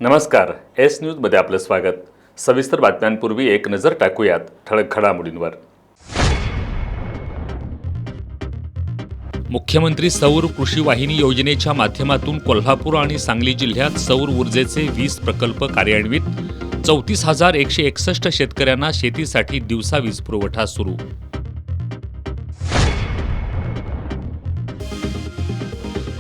नमस्कार. एस न्यूजमध्ये आपलं स्वागत. सविस्तर बातम्यांपूर्वी एक नजर टाकूयात ठळक घडामोडींवर. मुख्यमंत्री सौर कृषी वाहिनी योजनेच्या माध्यमातून कोल्हापूर आणि सांगली जिल्ह्यात सौर ऊर्जेचे 20 प्रकल्प कार्यान्वित. 34,161 शेतकऱ्यांना शेतीसाठी दिवसा वीज पुरवठा सुरू.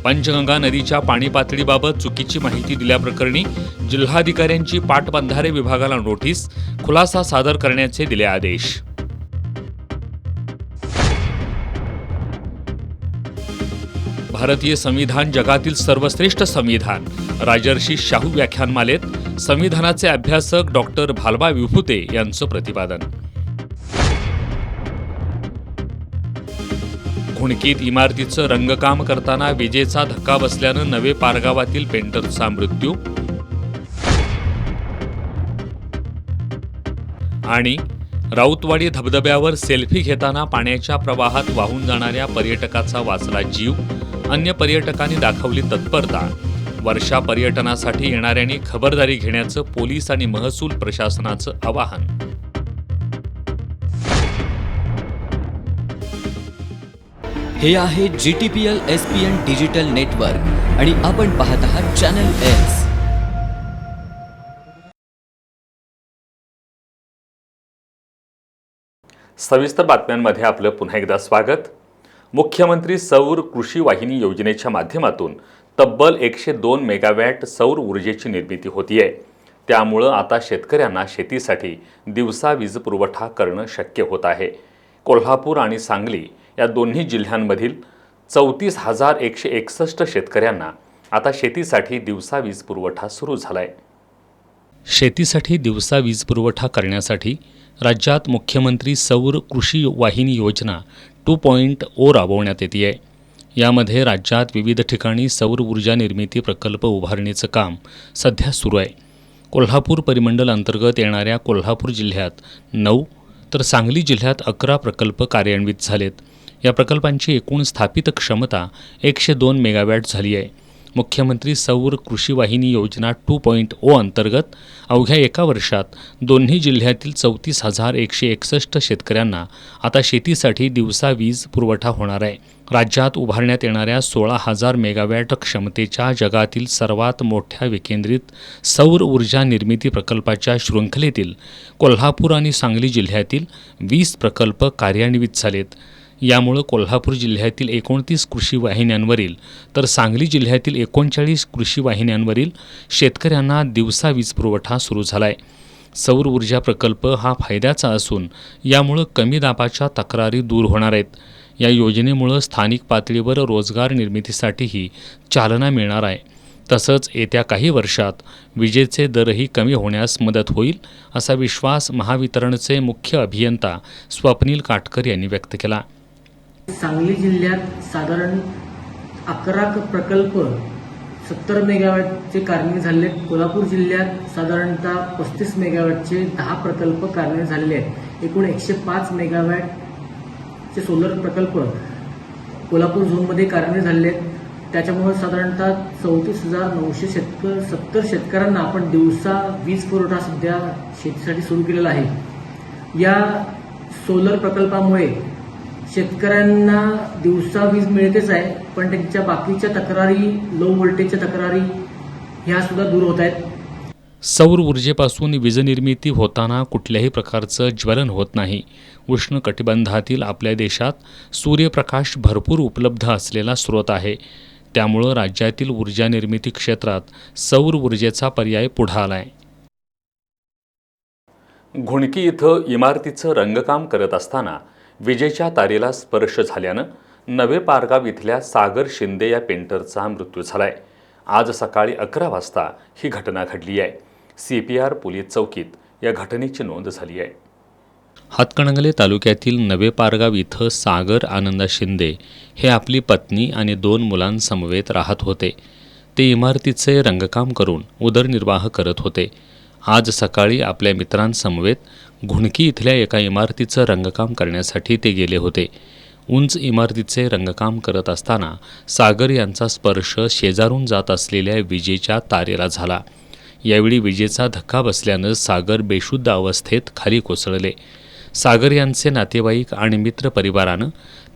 पंचगंगा नदीच्या पाणी पातळीबाबत चुकीची माहिती दिल्याप्रकरणी जिल्हाधिकाऱ्यांची पाटबंधारे विभागाला नोटीस. खुलासा सादर करण्याचे दिले आदेश. भारतीय संविधान जगातील सर्वश्रेष्ठ संविधान. राजर्षी शाहू व्याख्यानमालेत संविधानाचे अभ्यासक डॉक्टर भालबा विभुते यांचं प्रतिपादन. घुणकीत इमारतीचं रंगकाम करताना विजेचा धक्का बसल्यानं नवे पारगावातील पेंटरचा मृत्यू. आणि राऊतवाडी धबधब्यावर सेल्फी घेताना पाण्याच्या प्रवाहात वाहून जाणाऱ्या पर्यटकाचा वाचला जीव. अन्य पर्यटकांनी दाखवली तत्परता. वर्षा पर्यटनासाठी येणाऱ्यांनी खबरदारी घेण्याचं पोलीस आणि महसूल प्रशासनाचं आवाहन. हे आहे GTPL SPN डिजिटल नेटवर्क आणि आपण पाहत आहात चॅनल एस. सविस्तर बातम्यांमध्ये आपलं पुन्हा एकदा स्वागत. मुख्यमंत्री सौर कृषी वाहिनी योजनेच्या माध्यमातून तब्बल 102 मेगावॅट सौर ऊर्जेची निर्मिती होतीये. त्यामुळं आता शेतकऱ्यांना शेतीसाठी दिवसा वीज पुरवठा करणं शक्य होत आहे. कोल्हापूर आणि सांगली या दोन्ही जिल्ह्यांमधील 34,161 शेतकऱ्यांना आता शेतीसाठी दिवसा वीज पुरवठा सुरू झालाय. शेतीसाठी दिवसा वीज पुरवठा करण्यासाठी राज्यात मुख्यमंत्री सौर कृषी वाहिनी योजना 2.0 राबवण्यात येते. यामध्ये राज्यात विविध ठिकाणी सौर ऊर्जा निर्मिती प्रकल्प उभारणीचं काम सध्या सुरू आहे. कोल्हापूर परिमंडल अंतर्गत येणाऱ्या कोल्हापूर जिल्ह्यात 9 तर सांगली जिल्ह्यात 11 प्रकल्प कार्यान्वित झालेत. या प्रकल्पांची एकूण स्थापित क्षमता 102 मेगावॅट झाली आहे. मुख्यमंत्री सौर कृषी वाहिनी योजना 2.0 अंतर्गत अवघ्या एका वर्षात दोन्ही जिल्ह्यातील 34,161 शेतकऱ्यांना आता शेतीसाठी दिवसा वीज पुरवठा होणार आहे. राज्यात उभारण्यात येणाऱ्या 16,000 मेगावॅट क्षमतेच्या जगातील सर्वात मोठ्या विकेंद्रित सौर ऊर्जा निर्मिती प्रकल्पाच्या शृंखलेतील कोल्हापूर आणि सांगली जिल्ह्यातील 20 प्रकल्प कार्यान्वित झालेत. यामुळे कोल्हापूर जिल्ह्यातील 29 कृषी वाहिन्यांवरील तर सांगली जिल्ह्यातील 39 कृषी वाहिन्यांवरील शेतकऱ्यांना दिवसा वीज पुरवठा सुरू झाला आहे. सौर ऊर्जा प्रकल्प हा फायद्याचा असून यामुळे कमी दाबाच्या तक्रारी दूर होणार आहेत. या योजनेमुळे स्थानिक पातळीवर रोजगार निर्मितीसाठीही चालना मिळणार आहे. तसंच येत्या काही वर्षात विजेचे दरही कमी होण्यास मदत होईल असा विश्वास महावितरणचे मुख्य अभियंता स्वप्नील काटकर यांनी व्यक्त केला. सांगली जिल्ह्यात साधारण 11 प्रकल्प 70 मेगावॅटचे कार्यान्वित झाले आहेत. कोल्हापूर जिल्ह्यात साधारणतः 35 मेगावॅटचे 10 प्रकल्प कार्यान्वित झालेले आहेत. एकूण 105 मेगावॅटचे सोलर प्रकल्प कोल्हापूर झोनमध्ये कार्यान्वित झालेले आहेत. त्याच्यामुळे साधारणतः 34,970 शेतकऱ्यांना आपण दिवसा वीज पुरवठा सध्या शेतीसाठी सुरू केलेला आहे. या सोलर प्रकल्पामुळे शेतकऱ्यांना दिवसा वीज मिळतेच आहे, पण त्यांच्या बाकीच्या तक्रारी, लो व्होल्टेजच्या तक्रारी ह्या सुद्धा दूर होत आहेत. सौर ऊर्जेपासून वीज निर्मिती होताना कुठल्याही प्रकारचं ज्वलन होत नाही. उष्ण कटिबंधातील आपल्या देशात सूर्यप्रकाश भरपूर उपलब्ध असलेला स्रोत आहे. त्यामुळं राज्यातील ऊर्जा निर्मिती क्षेत्रात सौर ऊर्जेचा पर्याय पुढे आलाय. घुणकी इथं इमारतीचं रंगकाम करत असताना विजेच्या तारेला स्पर्श झाल्यानं नवे पारगाव इथल्या सागर शिंदे या पेंटरचा मृत्यू झालाय. आज सकाळी 11 वाजता ही घटना घडली आहे. CPR पोलीस चौकीत या घटनेची नोंद झाली आहे. हातकणंगले तालुक्यातील नवे पारगाव इथं सागर आनंदा शिंदे हे आपली पत्नी आणि 2 मुलांसमवेत राहत होते. ते इमारतीचे रंगकाम करून उदरनिर्वाह करत होते. आज सकाळी आपल्या मित्रांसमवेत घुणकी इथल्या एका इमारतीचं रंगकाम करण्यासाठी ते गेले होते. उंच इमारतीचे रंगकाम करत असताना सागर यांचा स्पर्श शेजारून जात असलेल्या विजेच्या तारेला झाला. यावेळी विजेचा धक्का बसल्यानं सागर बेशुद्ध अवस्थेत खाली कोसळले. सागर यांचे नातेवाईक आणि मित्र परिवारानं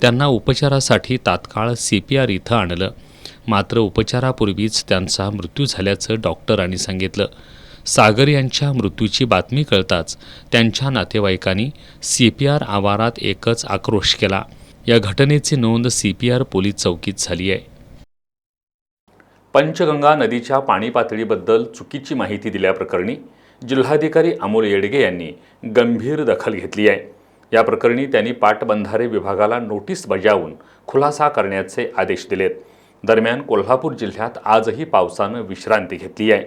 त्यांना उपचारासाठी तात्काळ CPR इथं आणलं. मात्र उपचारापूर्वीच त्यांचा मृत्यू झाल्याचं डॉक्टरांनी सांगितलं. सागर यांच्या मृत्यूची बातमी कळताच त्यांच्या नातेवाईकांनी CPR आवारात एकच आक्रोश केला. या घटनेची नोंद CPR पोलीस चौकीत झाली आहे. पंचगंगा नदीच्या पाणी पातळीबद्दल चुकीची माहिती दिल्याप्रकरणी जिल्हाधिकारी अमोल येडगे यांनी गंभीर दखल घेतली आहे. या प्रकरणी त्यांनी पाटबंधारे विभागाला नोटीस बजावून खुलासा करण्याचे आदेश दिलेत. दरम्यान कोल्हापूर जिल्ह्यात आजही पावसानं विश्रांती घेतली आहे.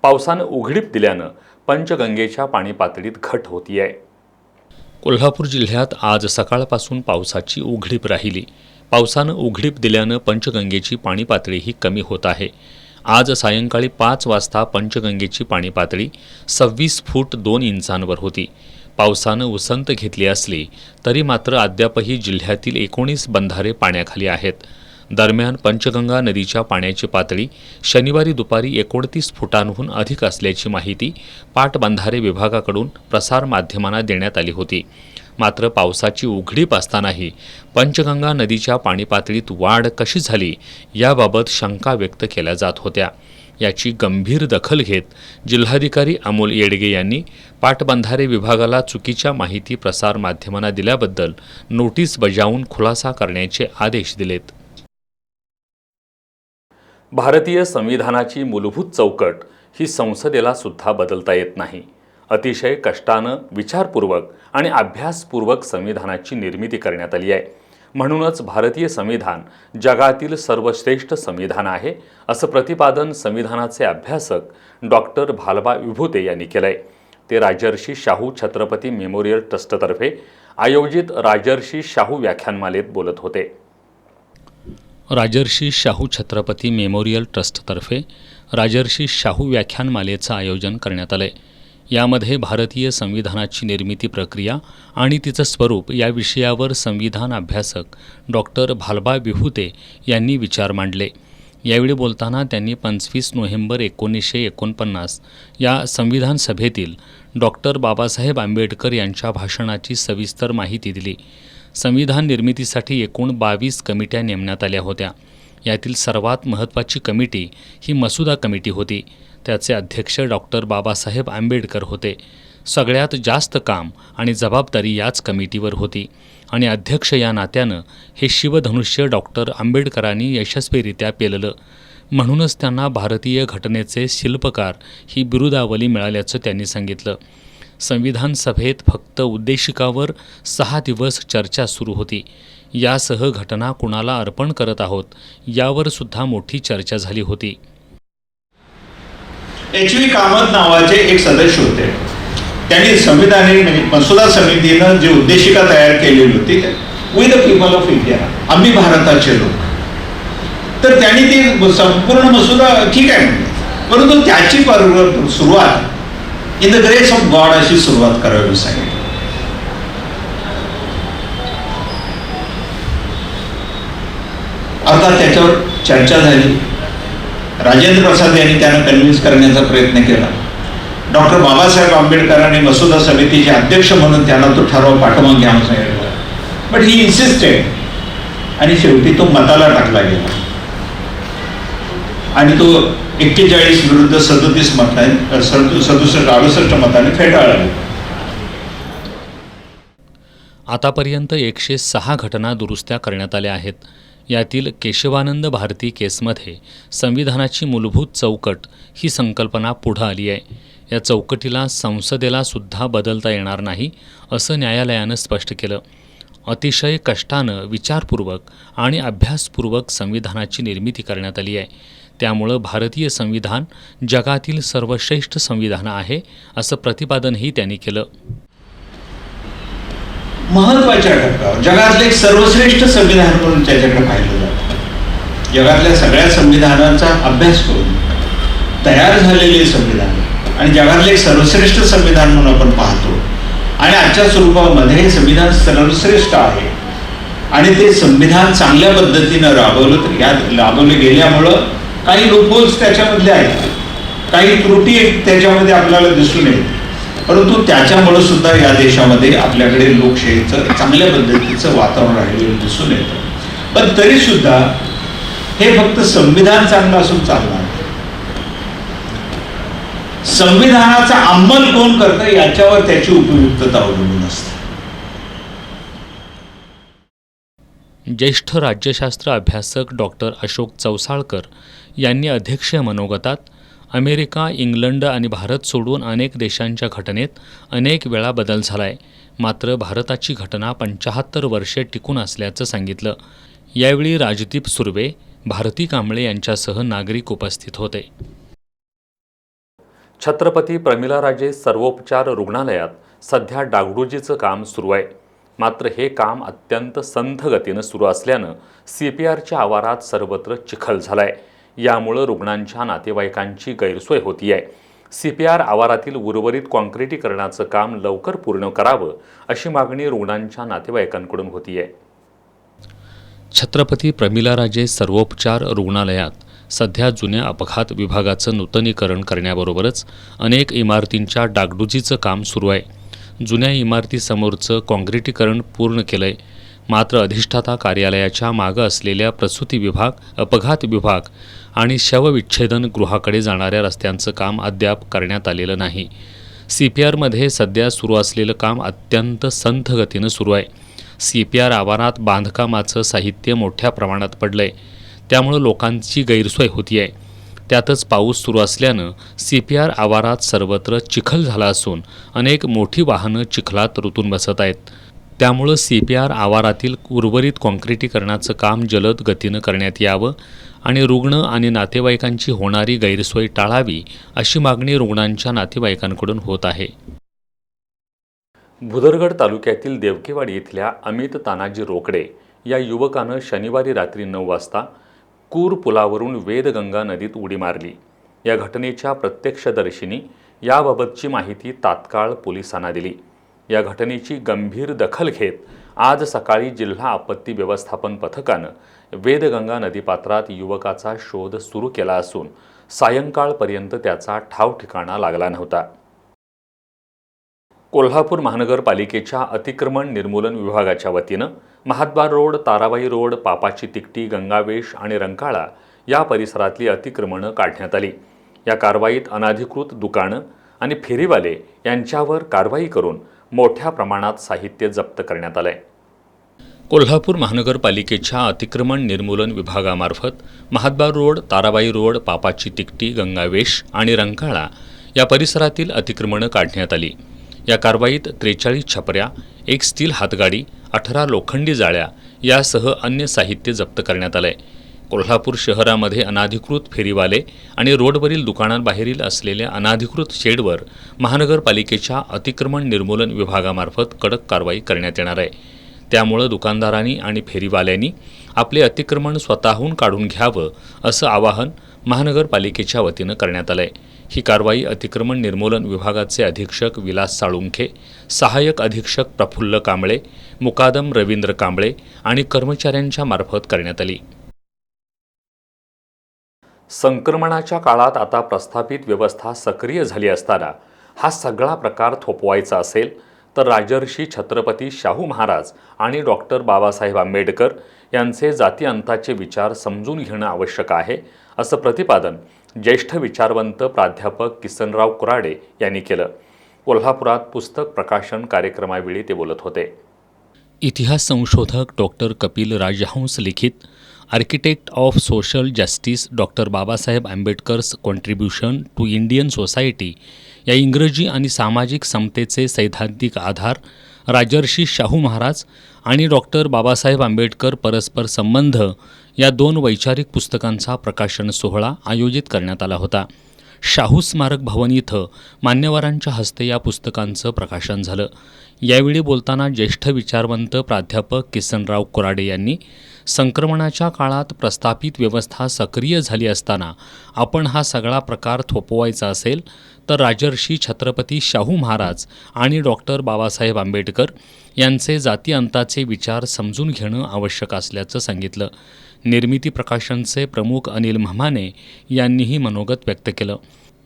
पावसानं उघडीप दिल्यानं पंचगंगेच्या पाणी पातळीत घट होती आहे. कोल्हापूर जिल्ह्यात आज सकाळपासून पावसाची उघडीप राहिली. पावसानं उघडीप दिल्यानं पंचगंगेची पाणी पातळीही कमी होत आहे. आज सायंकाळी 5 वाजता पंचगंगेची पाणी पातळी 26 फूट 2 इंचांवर होती. पावसानं उसंत घेतली असली तरी मात्र अद्यापही जिल्ह्यातील 19 बंधारे पाण्याखाली आहेत. दरम्यान पंचगंगा नदीच्या पाण्याची पातळी शनिवारी दुपारी 29 फुटांहून अधिक असल्याची माहिती पाटबंधारे विभागाकडून प्रसारमाध्यमांना देण्यात आली होती. मात्र पावसाची उघडीप असतानाही पंचगंगा नदीच्या पाणी पातळीत वाढ कशी झाली याबाबत शंका व्यक्त केल्या जात होत्या. याची गंभीर दखल घेत जिल्हाधिकारी अमोल येडगे यांनी पाटबंधारे विभागाला चुकीच्या माहिती प्रसारमाध्यमांना दिल्याबद्दल नोटीस बजावून खुलासा करण्याचे आदेश दिलेत. भारतीय संविधानाची मूलभूत चौकट ही संसदेला सुद्धा बदलता येत नाही. अतिशय कष्टानं, विचारपूर्वक आणि अभ्यासपूर्वक संविधानाची निर्मिती करण्यात आली आहे. म्हणूनच भारतीय संविधान जगातील सर्वश्रेष्ठ संविधान आहे असं प्रतिपादन संविधानाचे अभ्यासक डॉक्टर भालबा विभुते यांनी केलंय. ते राजर्षी शाहू छत्रपती मेमोरियल ट्रस्टतर्फे आयोजित राजर्षी शाहू व्याख्यानमालेत बोलत होते. राजर्षी शाहू छत्रपती मेमोरियल ट्रस्टतर्फे राजर्षी शाहू व्याख्यानमालेचं आयोजन करण्यात आलंय. यामध्ये भारतीय संविधानाची निर्मिती प्रक्रिया आणि तिचं स्वरूप या विषयावर संविधान अभ्यासक डॉक्टर भालबा विभुते यांनी विचार मांडले. यावेळी बोलताना त्यांनी 25 नोव्हेंबर 1949 या संविधान सभेतील डॉक्टर बाबासाहेब आंबेडकर यांच्या भाषणाची सविस्तर माहिती दिली. संविधान निर्मितीसाठी एकूण 22 कमिट्या नेमण्यात आल्या होत्या. यातील सर्वात महत्त्वाची कमिटी ही मसुदा कमिटी होती. त्याचे अध्यक्ष डॉक्टर बाबासाहेब आंबेडकर होते. सगळ्यात जास्त काम आणि जबाबदारी याच कमिटीवर होती आणि अध्यक्ष या नात्यानं हे शिवधनुष्य डॉक्टर आंबेडकरांनी यशस्वीरित्या पेललं. म्हणूनच त्यांना भारतीय घटनेचे शिल्पकार ही बिरुदावली मिळाल्याचं त्यांनी सांगितलं. संविधान सभेत फक्त उद्देशिकावर 6 दिवस चर्चा सुरू होती. यासह घटना कुणाला अर्पण करत आहोत यावर सुद्धा मोठी चर्चा झाली होती. HV कामत नावाचे एक सदस्य होते. त्यांनी संविधानिक म्हणजे मसुदा समितीनं जी उद्देशिका तयार केलेली होती, we the people of India, आम्ही भारताचे लोक, तर त्यांनी ती संपूर्ण मसुदा ठीक आहे, परंतु त्याची सुरुवात in the grace of God अशी सुरुवात करावी सांगितली. अर्थात त्याच्यावर चर्चा झाली. राजेंद्र प्रसाद यांनी त्यांना कन्व्हिन्स करण्याचा प्रयत्न केला. डॉक्टर बाबासाहेब आंबेडकरांनी मसुदा समितीचे अध्यक्ष म्हणून त्यांना तो ठराव पाठवून घ्यावा सांगितला. बट ही इन्सिस्टेड आणि शेवटी तो मताला टाकला गेला आणि तो 41 विरुद्ध 37 मताने 67-68 मताने फेटाळला. आतापर्यंत 106 घटना दुरुस्त्या करण्यात आल्या आहेत. यातील केशवानंद भारती केसमध्ये संविधानाची मूलभूत चौकट ही संकल्पना पुढं आली आहे. या चौकटीला संसदेला सुद्धा बदलता येणार नाही असं न्यायालयानं स्पष्ट केलं. अतिशय कष्टानं, विचारपूर्वक आणि अभ्यासपूर्वक संविधानाची निर्मिती करण्यात आली आहे. त्यामुळं भारतीय संविधान जगातील सर्वश्रेष्ठ संविधान आहे असं प्रतिपादनही त्यांनी केलं. महत्वाच्या टप्प्यावर जगातले एक सर्वश्रेष्ठ संविधान म्हणून त्याच्याकडे पाहिलं जातं. जगातल्या सगळ्या संविधानाचा अभ्यास करून तयार झालेले संविधान आणि जगातले एक सर्वश्रेष्ठ संविधान म्हणून आपण पाहतो. आणि आजच्या स्वरूपामध्ये हे संविधान सर्वश्रेष्ठ आहे आणि ते संविधान चांगल्या पद्धतीनं राबवले गेल्यामुळं काही लूपहोल्स त्याच्यामधले आहेत. काही त्रुटी त्याच्यामध्ये आपल्याला दिसून येईल, परंतु त्याच्यामुळे सुद्धा या देशामध्ये आपल्याकडे लोकशाहीचं चांगल्या पद्धतीचं वातावरण राहिलेलं दिसून येतं. पण तरी सुद्धा हे फक्त संविधान चांगलं असून चालणार नाही. संविधानाचा अंमल कोण करतं याच्यावर त्याची उपयुक्तता अवलंबून असते. ज्येष्ठ राज्यशास्त्र अभ्यासक डॉक्टर अशोक चौसाळकर यांनी अध्यक्षीय मनोगतात अमेरिका, इंग्लंड आणि भारत सोडून अनेक देशांच्या घटनेत अनेक वेळा बदल झालाय, मात्र भारताची घटना 75 वर्षे टिकून असल्याचं सांगितलं. यावेळी राजदीप सुर्वे, भारती कांबळे यांच्यासह नागरिक उपस्थित होते. छत्रपती प्रमिलाराजे सर्वोपचार रुग्णालयात सध्या डागडुजीचं काम सुरू आहे. मात्र हे काम अत्यंत संथ गतीनं सुरू असल्यानं CPRच्या आवारात सर्वत्र चिखल झालाय. यामुळं रुग्णांच्या नातेवाईकांची गैरसोय होती आहे. CPR आवारातील उर्वरित कॉन्क्रिटीकरणाचं काम लवकर पूर्ण करावं अशी मागणी रुग्णांच्या नातेवाईकांकडून होती आहे. छत्रपती प्रमिलाराजे सर्वोपचार रुग्णालयात सध्या जुन्या अपघात विभागाचं नूतनीकरण करण्याबरोबरच अनेक इमारतींच्या डागडुजीचं काम सुरू आहे. जुन्या इमारतीसमोरचं काँक्रिटीकरण पूर्ण केलंय. मात्र अधिष्ठाता कार्यालयाच्या मागं असलेल्या प्रसूती विभाग, अपघात विभाग आणि शवविच्छेदन गृहाकडे जाणाऱ्या रस्त्यांचं काम अद्याप करण्यात आलेलं नाही. CPRमध्ये सध्या सुरू असलेलं काम अत्यंत संथ गतीनं सुरू आहे. CPR आवारात बांधकामाचं साहित्य मोठ्या प्रमाणात पडलंय, त्यामुळं लोकांची गैरसोय होती आहे. त्यातच पाऊस सुरू असल्यानं CPR आवारात सर्वत्र चिखल झाला असून अनेक मोठी वाहनं चिखलात रुतून बसत आहेत. त्यामुळं CPR आवारातील उर्वरित काँक्रिटीकरणाचं काम जलद गतीनं करण्यात यावं आणि रुग्ण आणि नातेवाईकांची होणारी गैरसोय टाळावी अशी मागणी रुग्णांच्या नातेवाईकांकडून होत आहे. भुदरगड तालुक्यातील देवकेवाडी इथल्या अमित तानाजी रोकडे या युवकानं शनिवारी रात्री 9 वाजता कूर पुलावरून वेदगंगा नदीत उडी मारली. या घटनेच्या प्रत्यक्षदर्शींनी याबाबतची माहिती तात्काळ पोलिसांना दिली. या घटनेची गंभीर दखल घेत आज सकाळी जिल्हा आपत्ती व्यवस्थापन पथकानं वेदगंगा नदीपात्रात युवकाचा शोध सुरू केला असून सायंकाळपर्यंत त्याचा ठावठिकाणा लागला नव्हता. कोल्हापूर महानगरपालिकेच्या अतिक्रमण निर्मूलन विभागाच्या वतीनं महाद्वार रोड, ताराबाई रोड, पापाची तिकटी, गंगावेश आणि रंकाळा या परिसरातली अतिक्रमणं काढण्यात आली. या कारवाईत अनधिकृत दुकानं आणि फेरीवाले यांच्यावर कारवाई करून मोठ्या प्रमाणात साहित्य जप्त करण्यात आलंय. कोल्हापूर महानगरपालिकेच्या अतिक्रमण निर्मूलन विभागामार्फत महाद्वार रोड, ताराबाई रोड, पापाची तिकटी, गंगावेश आणि रंकाळा या परिसरातील अतिक्रमणं काढण्यात आली. या कारवाईत 43 छपऱ्या, 1 स्टील हातगाडी, 18 लोखंडी जाळ्या यासह अन्य साहित्य जप्त करण्यात आलंय. कोल्हापूर शहरामध्ये अनधिकृत फेरीवाले आणि रोडवरील दुकानांबाहेरील असलेल्या अनधिकृत शेडवर महानगरपालिकेच्या अतिक्रमण निर्मूलन विभागामार्फत कडक कारवाई करण्यात येणार आहे. त्यामुळं दुकानदारांनी आणि फेरीवाल्यांनी आपले अतिक्रमण स्वतःहून काढून घ्यावं असं आवाहन महानगरपालिकेच्या वतीनं करण्यात आलं आहे. ही कारवाई अतिक्रमण निर्मूलन विभागाचे अधीक्षक विलास साळुंखे, सहाय्यक अधीक्षक प्रफुल्ल कांबळे, मुकादम रवींद्र कांबळे आणि कर्मचाऱ्यांच्या मार्फत करण्यात आली. संक्रमणाच्या काळात आता प्रस्थापित व्यवस्था सक्रिय झाली असताना हा सगळा प्रकार थोपवायचा असेल तर राजर्षी छत्रपती शाहू महाराज आणि डॉक्टर बाबासाहेब आंबेडकर यांचे जातीअंताचे विचार समजून घेणं आवश्यक आहे, असं प्रतिपादन ज्येष्ठ विचारवंत प्राध्यापक किसनराव कुराडे यांनी केलं. कोल्हापुरात पुस्तक प्रकाशन कार्यक्रमावेळी ते बोलत होते. इतिहास संशोधक डॉक्टर कपिल राजहंस लिखित architect of social justice doctor Babasaheb Ambedkar's contribution to Indian society या इंग्रजी आणि सामाजिक समतेचे सैद्धांतिक आधार, राजर्षी शाहू महाराज आणि डॉक्टर बाबासाहेब आंबेडकर परस्पर संबंध या 2 वैचारिक पुस्तकांचा प्रकाशन सोहळा आयोजित करण्यात आला होता. शाहू स्मारक भवन इथं मान्यवरांच्या हस्ते या पुस्तकांचं प्रकाशन झालं. यावेळी बोलताना ज्येष्ठ विचारवंत प्राध्यापक किसनराव कुराडे यांनी संक्रमणाच्या काळात प्रस्थापित व्यवस्था सक्रिय झाली असताना आपण हा सगळा प्रकार थोपवायचा असेल तर राजर्षी छत्रपती शाहू महाराज आणि डॉक्टर बाबासाहेब आंबेडकर यांचे जातीअंताचे विचार समजून घेणं आवश्यक असल्याचं सांगितलं. निर्मिती प्रकाशनचे प्रमुख अनिल म्हामाने यांनीही मनोगत व्यक्त केलं.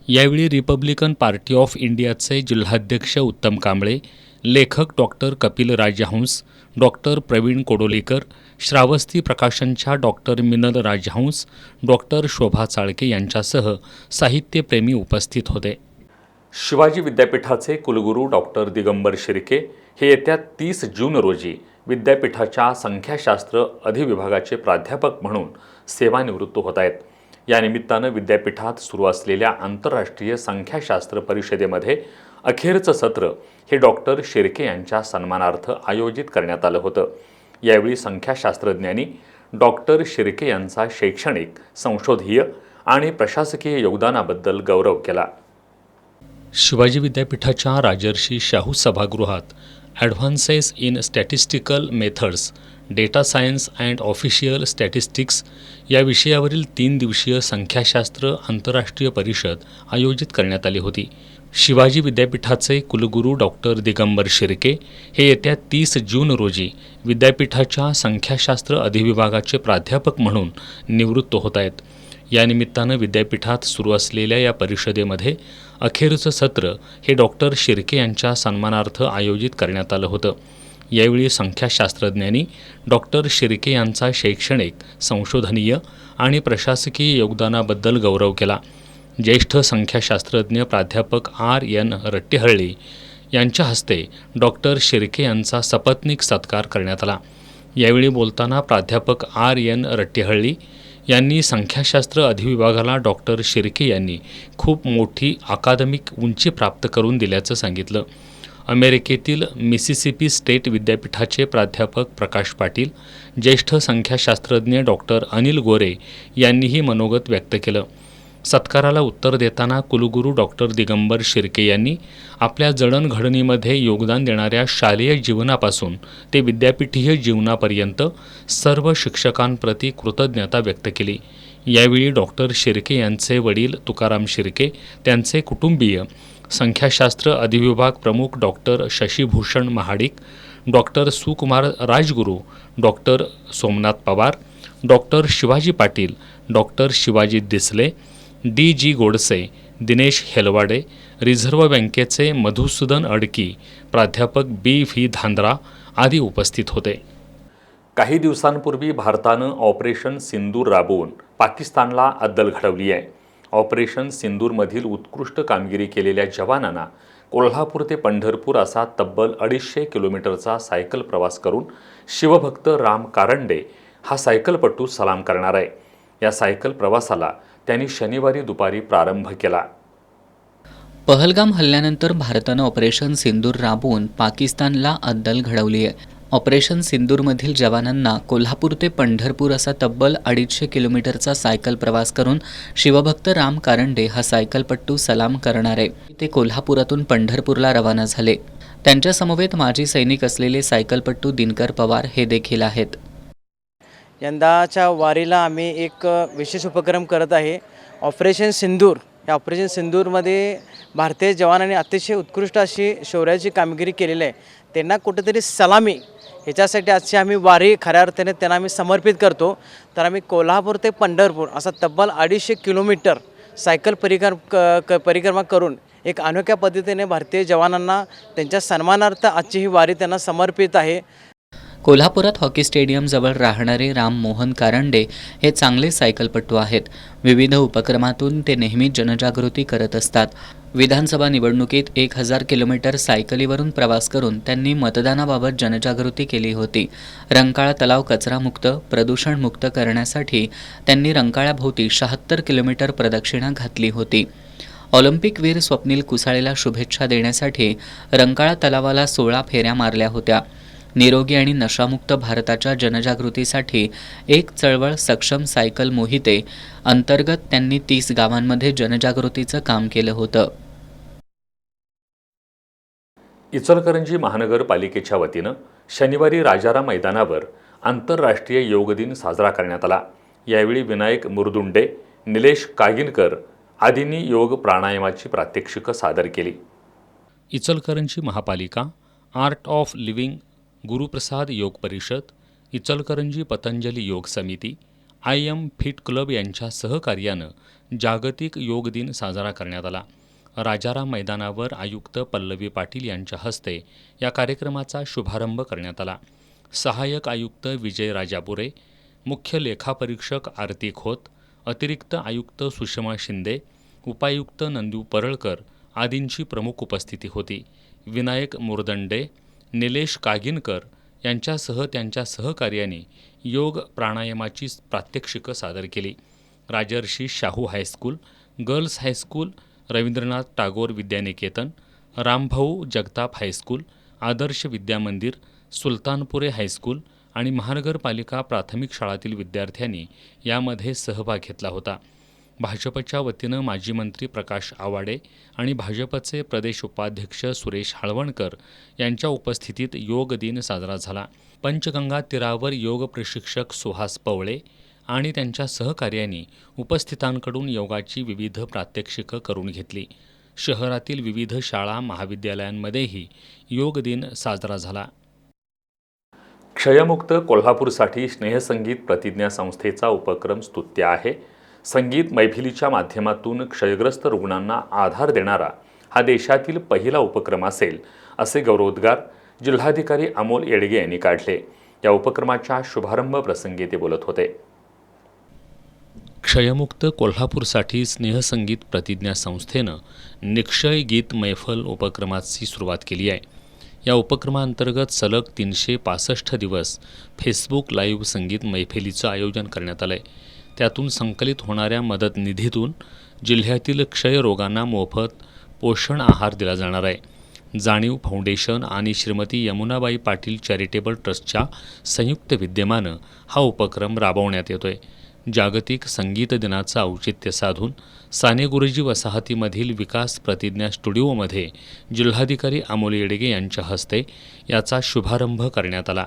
यावेळी रिपब्लिकन पार्टी ऑफ इंडियाचे जिल्हाध्यक्ष उत्तम कांबळे, लेखक डॉक्टर कपिल राजहंस, डॉक्टर प्रवीण कोडोलीकर, श्रावस्ती प्रकाशनच्या डॉक्टर मिनल राजहंस, डॉक्टर शोभा चाळके यांच्यासह साहित्यप्रेमी उपस्थित होते. शिवाजी विद्यापीठाचे कुलगुरू डॉक्टर दिगंबर शिर्के हे येत्या 30 जून रोजी विद्यापीठाच्या संख्याशास्त्र अधिविभागाचे प्राध्यापक म्हणून सेवानिवृत्त होत आहेत. या निमित्तानं विद्यापीठात सुरू असलेल्या आंतरराष्ट्रीय संख्याशास्त्र परिषदेमध्ये अखेरचं सत्र हे डॉक्टर शिर्के यांच्या सन्मानार्थ आयोजित करण्यात आलं होतं. यावेळी संख्याशास्त्रज्ञांनी डॉक्टर शिर्के यांचा शैक्षणिक, संशोधीय आणि प्रशासकीय योगदानाबद्दल गौरव केला. शिवाजी विद्यापीठाच्या राजर्षी शाहू सभागृहात advances in statistical methods, data science and official statistics या विषयावरील 3 दिवसीय संख्याशास्त्र आंतरराष्ट्रीय परिषद आयोजित करण्यात आली होती. शिवाजी विद्यापीठाचे कुलगुरू डॉक्टर दिगंबर शिर्के हे येत्या 30 जून रोजी विद्यापीठाच्या संख्याशास्त्र अधिविभागाचे प्राध्यापक म्हणून निवृत्त होत आहेत. या निमित्तानं विद्यापीठात सुरू असलेल्या या परिषदेमध्ये अखेरचं सत्र हे डॉक्टर शिर्के यांच्या सन्मानार्थ आयोजित करण्यात आलं होतं. यावेळी संख्याशास्त्रज्ञांनी डॉक्टर शिर्के यांचा शैक्षणिक, संशोधनीय आणि प्रशासकीय योगदानाबद्दल गौरव केला. ज्येष्ठ संख्याशास्त्रज्ञ प्राध्यापक R.N. रट्टेहळ्ळी यांच्या हस्ते डॉक्टर शिर्के यांचा सपत्नीक सत्कार करण्यात आला. यावेळी बोलताना प्राध्यापक R.N. रट्टेहळ्ळी यांनी संख्याशास्त्र अधिविभागाला डॉक्टर शिर्के यांनी खूप मोठी अकादमिक उंची प्राप्त करून दिल्याचं सांगितलं. अमेरिकेतील मिसिसिपी स्टेट विद्यापीठाचे प्राध्यापक प्रकाश पाटील, ज्येष्ठ संख्याशास्त्रज्ञ डॉक्टर अनिल गोरे यांनीही मनोगत व्यक्त केलं. सत्काराला उत्तर देताना कुलगुरू डॉक्टर दिगंबर शिर्के यांनी आपल्या जडणघडणीमध्ये योगदान देणाऱ्या शालेय जीवनापासून ते विद्यापीठीय जीवनापर्यंत सर्व शिक्षकांप्रती कृतज्ञता व्यक्त केली. यावेळी डॉक्टर शिर्के यांचे वडील तुकाराम शिर्के, त्यांचे कुटुंबीय, संख्याशास्त्र अधिविभाग प्रमुख doctor Shashibhushan Mahadik, doctor Sukumar Rajguru, doctor Somnath Pawar, doctor Shivaji Patil, doctor Shivaji Disale, D.G. Godse, Dinesh हेलवाडे, reserve बँकेचे मधुसूदन अडकी, प्राध्यापक B.V. धांद्रा आदी उपस्थित होते. काही दिवसांपूर्वी भारतानं ऑपरेशन सिंदूर राबवून पाकिस्तानला अद्दल घडवली आहे. ऑपरेशन सिंदूरमधील उत्कृष्ट कामगिरी केलेल्या जवानांना कोल्हापूर ते पंढरपूर असा तब्बल 250 किलोमीटरचा सायकल प्रवास करून शिवभक्त राम कारंडे हा सायकलपटू सलाम करणार आहे. या सायकल प्रवासाला त्यांनी शनिवारी दुपारी प्रारंभ केला. पहलगाम हल्ल्यानंतर भारतानं ऑपरेशन सिंदूर राबवून पाकिस्तानला अद्दल घडवली आहे. ऑपरेशन सिंदूरमधील जवानांना कोल्हापूर ते पंढरपूर असा तब्बल 250 किलोमीटरचा सायकल प्रवास करून शिवभक्त राम कारंडे हा सायकलपट्टू सलाम करणार आहे. ते कोल्हापुरातून पंढरपूरला रवाना झाले. त्यांच्या समवेत माजी सैनिक असलेले सायकलपट्टू दिनकर पवार हे देखील आहेत. यंदाच्या वारीला आम्ही एक विशेष उपक्रम करत आहे, ऑपरेशन सिंदूर. या ऑपरेशन सिंदूरमध्ये भारतीय जवानांनी अतिशय उत्कृष्ट अशी शौर्याची कामगिरी केलेली आहे. त्यांना कुठेतरी सलामी ह्याच्यासाठी आजची आम्ही वारी खऱ्या अर्थाने त्यांना आम्ही समर्पित करतो. तर आम्ही कोल्हापूर ते पंढरपूर असा तब्बल 250 किलोमीटर सायकल परिक्रमा करून एक अनोख्या पद्धतीने भारतीय जवानांना त्यांच्या सन्मानार्थ आजची ही वारी त्यांना समर्पित आहे. कोल्हापुरात हॉकी स्टेडियमजवळ राहणारे राम मोहन कारंडे हे चांगले सायकलपटू आहेत. विविध उपक्रमातून ते नेहमी जनजागृती करत असतात. विधानसभा निवडणुकीत 1000 किलोमीटर सायकलीवरून प्रवास करून त्यांनी मतदानाबाबत जनजागृती केली होती. रंकाळा तलाव कचरामुक्त, प्रदूषणमुक्त करण्यासाठी त्यांनी रंकाळ्याभोवती 76 किलोमीटर प्रदक्षिणा घातली होती. ऑलिम्पिकवीर स्वप्नील कुसाळेला शुभेच्छा देण्यासाठी रंकाळा तलावाला 16 फेऱ्या मारल्या होत्या. निरोगी आणि नशामुक्त भारताच्या जनजागृतीसाठी एक चळवळ सक्षम सायकल मोहिते अंतर्गत त्यांनी 30 गावांमध्ये जनजागृतीचं काम केलं होतं. इचलकरंजी महानगरपालिकेच्या वतीनं शनिवारी राजाराम मैदानावर आंतरराष्ट्रीय योग दिन साजरा करण्यात आला. यावेळी विनायक मुरदुंडे, निलेश कागिनकर आदींनी योग प्राणायामाची प्रात्यक्षिकं सादर केली. इचलकरंजी महापालिका, आर्ट ऑफ लिव्हिंग, गुरुप्रसाद योग परिषद, इचलकरंजी पतंजली योग समिती, IM फिट क्लब यांच्या सहकार्यानं जागतिक योग दिन साजरा करण्यात आला. राजाराम मैदानावर आयुक्त पल्लवी पाटील यांच्या हस्ते या कार्यक्रमाचा शुभारंभ करण्यात आला. सहाय्यक आयुक्त विजय राजापुरे, मुख्य लेखापरीक्षक आरती खोत, अतिरिक्त आयुक्त सुषमा शिंदे, उपायुक्त नंदू परळकर आदींची प्रमुख उपस्थिती होती. विनायक मुरदंडे, निलेश कागिनकर यांच्यासह त्यांच्या सहकार्याने योग प्राणायामाची प्रात्यक्षिकं सादर केली. Rajarshi Shahu high school, girls high school, Rabindranath Tagore Vidyaniketan, Rambhau Jagtap high school, Adarsh Vidyamandir, Sultanpure high school आणि महानगरपालिका प्राथमिक शाळातील विद्यार्थ्यांनी यामध्ये सहभाग घेतला होता. भाजपच्या वतीनं माजी मंत्री प्रकाश आवाडे आणि भाजपचे प्रदेश उपाध्यक्ष सुरेश हळवणकर यांच्या उपस्थितीत योग दिन साजरा झाला. पंचगंगा तीरावर योग प्रशिक्षक सुहास पवळे आणि त्यांच्या सहकार्यांनी उपस्थितांकडून योगाची विविध प्रात्यक्षिकं करून घेतली. शहरातील विविध शाळा महाविद्यालयांमध्येही योग दिन साजरा झाला. क्षयमुक्त कोल्हापूरसाठी स्नेहसंगीत प्रतिज्ञा संस्थेचा उपक्रम स्तुत्य आहे. संगीत मैफिलीच्या माध्यमातून क्षयग्रस्त रुग्णांना आधार देणारा हा देशातील पहिला उपक्रम असेल, असे गौरवोद्गार जिल्हाधिकारी अमोल येडगे यांनी काढले. या उपक्रमाच्या शुभारंभ प्रसंगी ते बोलत होते. क्षयमुक्त कोल्हापूरसाठी स्नेहसंगीत प्रतिज्ञा संस्थेनं निक्षय गीत मैफल उपक्रमाची सुरुवात केली आहे. या उपक्रमांतर्गत सलग 365 दिवस फेसबुक लाईव्ह संगीत मैफिलीचं आयोजन करण्यात आलं आहे. त्यातून संकलित होणाऱ्या मदत निधीतून जिल्ह्यातील क्षयरोगांना मोफत पोषण आहार दिला जाणार आहे. जाणीव फाउंडेशन आणि श्रीमती यमुनाबाई पाटील चॅरिटेबल ट्रस्टच्या संयुक्त विद्यमानं हा उपक्रम राबवण्यात येतोय. जागतिक संगीत दिनाचं औचित्य साधून साने गुरुजी वसाहतीमधील विकास प्रतिज्ञा स्टुडिओमध्ये जिल्हाधिकारी अमोल येडगे यांच्या हस्ते याचा शुभारंभ करण्यात आला.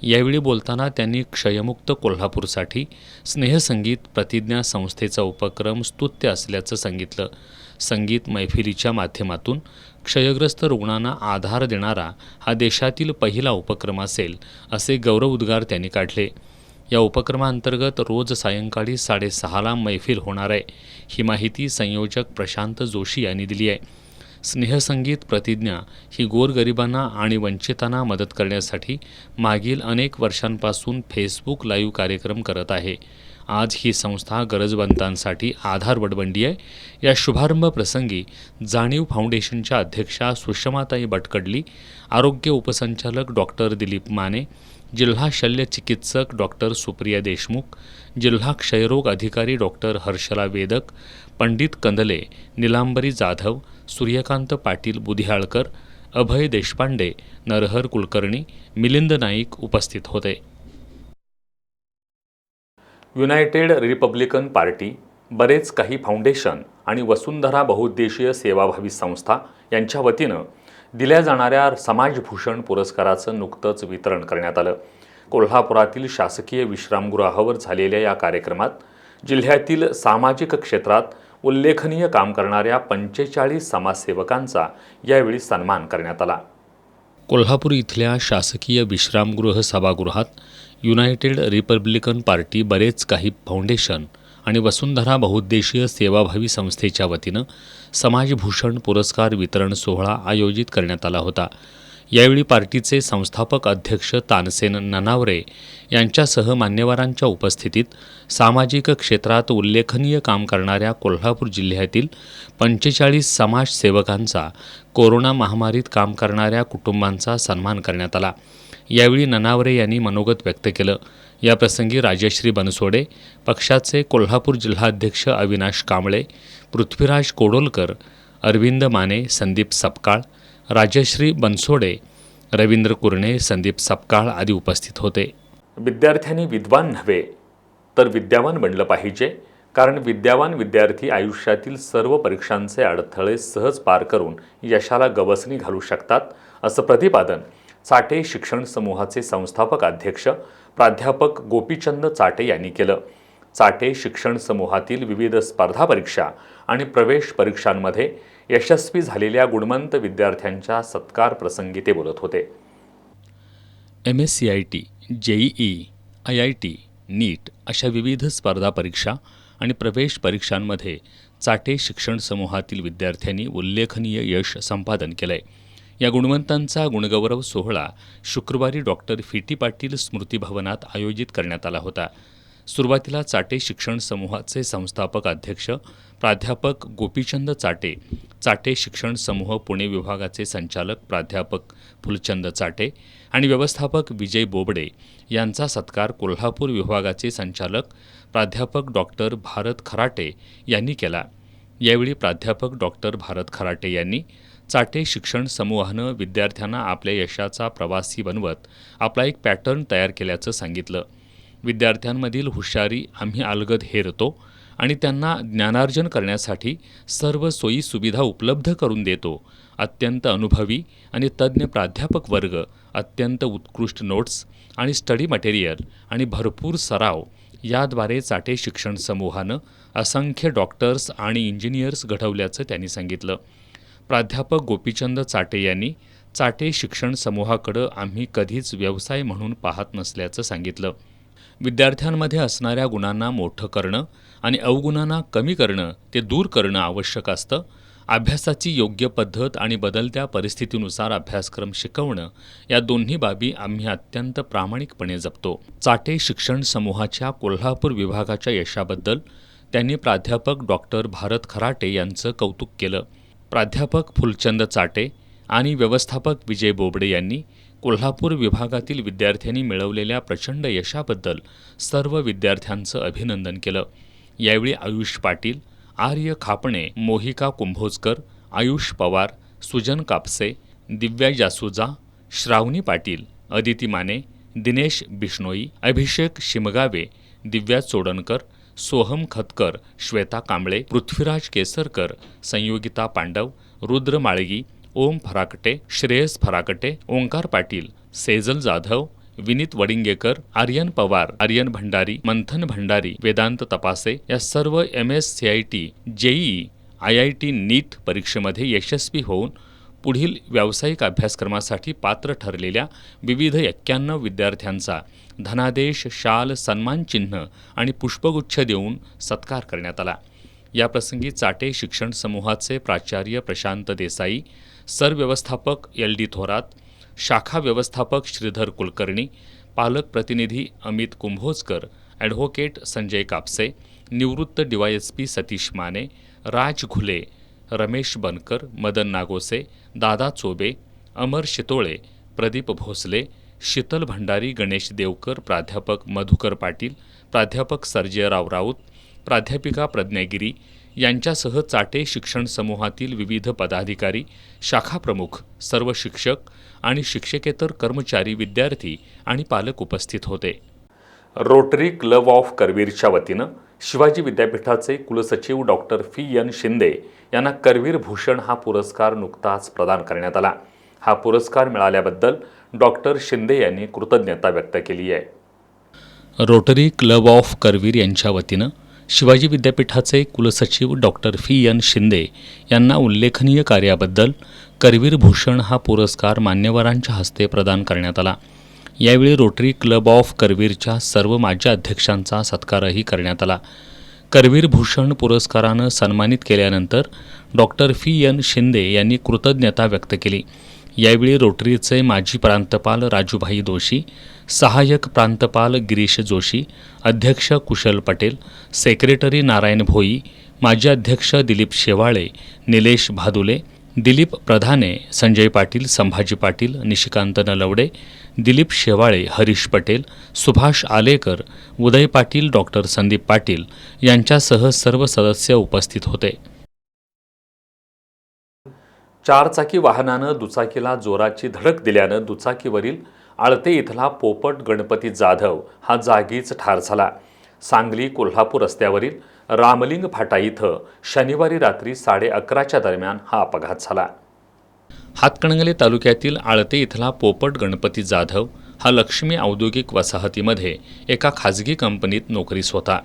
यावेळी बोलताना त्यांनी क्षयमुक्त कोल्हापूरसाठी स्नेहसंगीत प्रतिज्ञा संस्थेचा उपक्रम स्तुत्य असल्याचं सांगितलं. संगीत मैफिलीच्या माध्यमातून क्षयग्रस्त रुग्णांना आधार देणारा हा देशातील पहिला उपक्रम असेल, असे गौरवोद्गार त्यांनी काढले. या उपक्रमांतर्गत रोज सायंकाळी 6:30ला मैफिल होणार आहे. ही माहिती संयोजक प्रशांत जोशी यांनी दिली आहे. स्नेहसंगीत प्रतिज्ञा ही गोरगरिबांना आणि वंचितांना मदत करण्यासाठी मागील अनेक वर्षांपासून फेसबुक लाईव्ह कार्यक्रम करत आहे. आज ही संस्था गरजवंतांसाठी आधारवड बनली आहे. या शुभारंभ प्रसंगी जाणीव फाउंडेशनच्या अध्यक्षा सुषमाताई भटकडली, आरोग्य उपसंचालक डॉक्टर दिलीप माने, जिल्हा शल्य चिकित्सक डॉक्टर सुप्रिया देशमुख, जिल्हा क्षयरोग अधिकारी डॉक्टर हर्षला वेदक, पंडित कंदले, निलांबरी जाधव, सूर्यकांत पाटील बुधियाळकर, अभय देशपांडे, नरहर कुलकर्णी, मिलिंद नाईक उपस्थित होते. युनायटेड रिपब्लिकन पार्टी, बरेच काही फाउंडेशन आणि वसुंधरा बहुउद्देशीय सेवाभावी संस्था यांच्या वतीनं दिल्या जाणाऱ्या समाजभूषण पुरस्काराचं नुकतंच वितरण करण्यात आलं. कोल्हापुरातील शासकीय विश्रामगृहावर झालेल्या या कार्यक्रमात जिल्ह्यातील सामाजिक क्षेत्रात उल्लेखनीय काम करणाऱ्या 45 समाजसेवकांचा यावेळी सन्मान करण्यात आला. कोल्हापूर इथल्या शासकीय विश्रामगृह सभागृहात युनायटेड रिपब्लिकन पार्टी, बरेच काही फाउंडेशन आणि वसुंधरा बहुउद्देशीय सेवाभावी संस्थेच्या वतीनं समाजभूषण पुरस्कार वितरण सोहळा आयोजित करण्यात आला होता. यावेळी पार्टीचे संस्थापक अध्यक्ष तानसेन ननावरे यांच्यासह मान्यवरांच्या उपस्थितीत सामाजिक क्षेत्रात उल्लेखनीय काम करणाऱ्या कोल्हापूर जिल्ह्यातील 45 समाजसेवकांचा, कोरोना महामारीत काम करणाऱ्या कुटुंबांचा सन्मान करण्यात आला. यावेळी ननावरे यांनी मनोगत व्यक्त केलं. याप्रसंगी राजश्री बनसोडे, पक्षाचे कोल्हापूर जिल्हाध्यक्ष अविनाश कांबळे, पृथ्वीराज कोडोलकर, अरविंद माने, संदीप सपकाळ, राजश्री बनसोडे, रवींद्र कुरणे, संदीप सपकाळ आदी उपस्थित होते. विद्यार्थ्यांनी विद्वान नव्हे तर विद्यावान बनलं पाहिजे, कारण विद्यावान विद्यार्थी आयुष्यातील सर्व परीक्षांचे अडथळे सहज पार करून यशाला गवसणी घालू शकतात, असं प्रतिपादन चाटे शिक्षण समूहाचे संस्थापक अध्यक्ष प्राध्यापक गोपीचंद चाटे यांनी केलं. चाटे शिक्षण समूहातील विविध स्पर्धा परीक्षा आणि प्रवेश परीक्षांमध्ये यशस्वी झालेल्या गुणवंत विद्यार्थ्यांच्या सत्कार प्रसंगी ते बोलत होते. MSCIT, JEE, IIT, नीट अशा विविध स्पर्धा परीक्षा आणि प्रवेश परीक्षांमध्ये चाटे शिक्षण समूहातील विद्यार्थ्यांनी उल्लेखनीय यश संपादन केलंय. या गुणवंतांचा गुणगौरव सोहळा शुक्रवारी डॉक्टर फी.टी. पाटील स्मृती भवनात आयोजित करण्यात आला होता. सुरुवातीला चाटे शिक्षण समूहाचे संस्थापक अध्यक्ष प्राध्यापक गोपीचंद चाटे, चाटे शिक्षण समूह पुणे विभागाचे संचालक प्राध्यापक फुलचंद चाटे आणि व्यवस्थापक विजय बोबडे यांचा सत्कार कोल्हापूर विभागाचे संचालक प्राध्यापक डॉक्टर भारत खराटे यांनी केला. यावेळी प्राध्यापक डॉक्टर भारत खराटे यांनी चाटे शिक्षण समूहानं विद्यार्थ्यांना आपल्या यशाचा प्रवासी बनवत आपला एक पॅटर्न तयार केल्याचं सांगितलं. विद्यार्थ्यांमधील हुशारी आम्ही अलगद हेरतो आणि त्यांना ज्ञानार्जन करण्यासाठी सर्व सोयी सुविधा उपलब्ध करून देतो. अत्यंत अनुभवी आणि तज्ज्ञ प्राध्यापक वर्ग, अत्यंत उत्कृष्ट नोट्स आणि स्टडी मटेरियल आणि भरपूर सराव याद्वारे चाटे शिक्षण समूहानं असंख्य डॉक्टर्स आणि इंजिनियर्स घडवल्याचं त्यांनी सांगितलं. प्राध्यापक गोपीचंद चाटे यांनी चाटे शिक्षण समूहाकडं आम्ही कधीच व्यवसाय म्हणून पाहत नसल्याचं सांगितलं. विद्यार्थ्यांमध्ये असणाऱ्या गुणांना मोठं करणं आणि अवगुणांना कमी करणं, ते दूर करणं आवश्यक असतं. अभ्यासाची योग्य पद्धत आणि बदलत्या परिस्थितीनुसार अभ्यासक्रम शिकवणं या दोन्ही बाबी आम्ही अत्यंत प्रामाणिकपणे जपतो. चाटे शिक्षण समूहाच्या कोल्हापूर विभागाच्या यशाबद्दल त्यांनी प्राध्यापक डॉक्टर भारत खराटे यांचं कौतुक केलं. प्राध्यापक फुलचंद चाटे आणि व्यवस्थापक विजय बोबडे यांनी कोल्हापूर विभागातील विद्यार्थ्यांनी मिळवलेल्या प्रचंड यशाबद्दल सर्व विद्यार्थ्यांचं अभिनंदन केलं. यावेळी आयुष पाटील, आर्य खापणे, मोहिका कुंभोजकर, आयुष पवार, सुजन कापसे, दिव्या जासुजा, श्रावणी पाटील, अदिती माने, दिनेश बिष्णोई, अभिषेक शिमगावे, दिव्या चोडणकर, सोहम खतकर, श्वेता कांबळे, पृथ्वीराज केसरकर, संयोगिता पांडव, रुद्र माळगी, ओम फराकटे, श्रेयस फराकटे, ओंकार पाटील, सेजल जाधव, विनीत वडिंगेकर, आर्यन पवार, आर्यन भंडारी, मंथन भंडारी, वेदांत तपासे या सर्व MSCIT, JEE, IIT नीट परीक्षेमध्ये यशस्वी होऊन पुढील व्यावसायिक अभ्यासक्रमासाठी पात्र ठरलेल्या विविध 91 विद्यार्थ्यांचा धनादेश, शाल, सन्मानचिन्ह आणि पुष्पगुच्छ देऊन सत्कार करण्यात आला. याप्रसंगी चाटे शिक्षण समूहाचे प्राचार्य प्रशांत देसाई, सरव्यवस्थापक LD थोरात, शाखा व्यवस्थापक श्रीधर कुलकर्णी, पालक प्रतिनिधी अमित कुंभोजकर, ॲडव्होकेट संजय कापसे, निवृत्त DYSP सतीश माने, राज घुले, रमेश बनकर, मदन नागोसे, दादा चोबे, अमर शितोळे, प्रदीप भोसले, शीतल भंडारी, गणेश देवकर, प्राध्यापक मधुकर पाटील, प्राध्यापक सर्जेराव राऊत, प्राध्यापिका प्रज्ञागिरी यांच्यासह चाटे शिक्षण समूहातील विविध पदाधिकारी, शाखाप्रमुख, सर्व शिक्षक आणि शिक्षकेतर कर्मचारी, विद्यार्थी आणि पालक उपस्थित होते. रोटरी क्लब ऑफ करवीरच्या वतीनं शिवाजी विद्यापीठाचे कुलसचिव डॉक्टर फी.एन. शिंदे यांना करवीर भूषण हा पुरस्कार नुकताच प्रदान करण्यात आला. हा पुरस्कार मिळाल्याबद्दल डॉक्टर शिंदे यांनी कृतज्ञता व्यक्त केली आहे. रोटरी क्लब ऑफ करवीर यांच्या वतीनं शिवाजी विद्यापीठाचे कुलसचिव डॉक्टर फी.एन. शिंदे यांना उल्लेखनीय कार्याबद्दल करवीर भूषण हा पुरस्कार मान्यवरांच्या हस्ते प्रदान करण्यात आला. यावेळी रोटरी क्लब ऑफ करवीरच्या सर्व माजी अध्यक्षांचा सत्कारही करण्यात आला. करवीर भूषण पुरस्कारानं सन्मानित केल्यानंतर डॉक्टर फी.एन. शिंदे यांनी कृतज्ञता व्यक्त केली. यावेळी रोटरीचे माजी प्रांतपाल राजूभाई दोशी, सहाय्यक प्रांतपाल गिरीश जोशी, अध्यक्ष कुशल पटेल, सेक्रेटरी नारायण भोई, माजी अध्यक्ष दिलीप शेवाळे, निलेश भादुले, दिलीप प्रधाने, संजय पाटील, संभाजी पाटील, निशिकांत नलवडे, दिलीप शेवाळे, हरीश पटेल, सुभाष आलेकर, उदय पाटील, डॉक्टर संदीप पाटील यांच्यासह सर्व सदस्य उपस्थित होते. चारचाकी वाहनानं दुचाकीला जोराची धडक दिल्यानं दुचाकीवरील आळते इथला पोपट गणपती जाधव हा जागीच ठार झाला. सांगली कोल्हापूर रस्त्यावरील रामलिंग फाटा इथं शनिवारी रात्री 11:30च्या दरम्यान हा अपघात झाला. हातकणंगले तालुक्यातील आळते इथला पोपट गणपती जाधव हा लक्ष्मी औद्योगिक वसाहतीमध्ये एका खाजगी कंपनीत नोकरीस होता.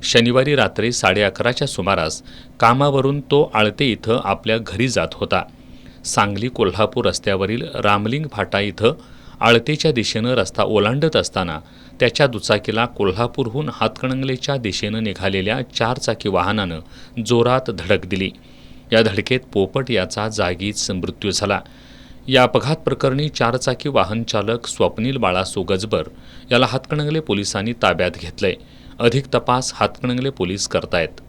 शनिवारी रात्री 11:30च्या सुमारास कामावरून तो आळते इथं आपल्या घरी जात होता. सांगली कोल्हापूर रस्त्यावरील रामलिंग फाटा इथं आळतेच्या दिशेनं रस्ता ओलांडत असताना त्याच्या दुचाकीला कोल्हापूरहून हातकणंगलेच्या दिशेनं निघालेल्या 4 चाकी वाहनानं जोरात धडक दिली. या धडकेत पोपट याचा जागीच मृत्यू झाला. या अपघात प्रकरणी 4 चाकी वाहन चालक स्वप्नील बाळासू गजबर याला हातकणंगले पोलिसांनी ताब्यात घेतलंय. अधिक तपास हातकणंगले पोलीस करतायत.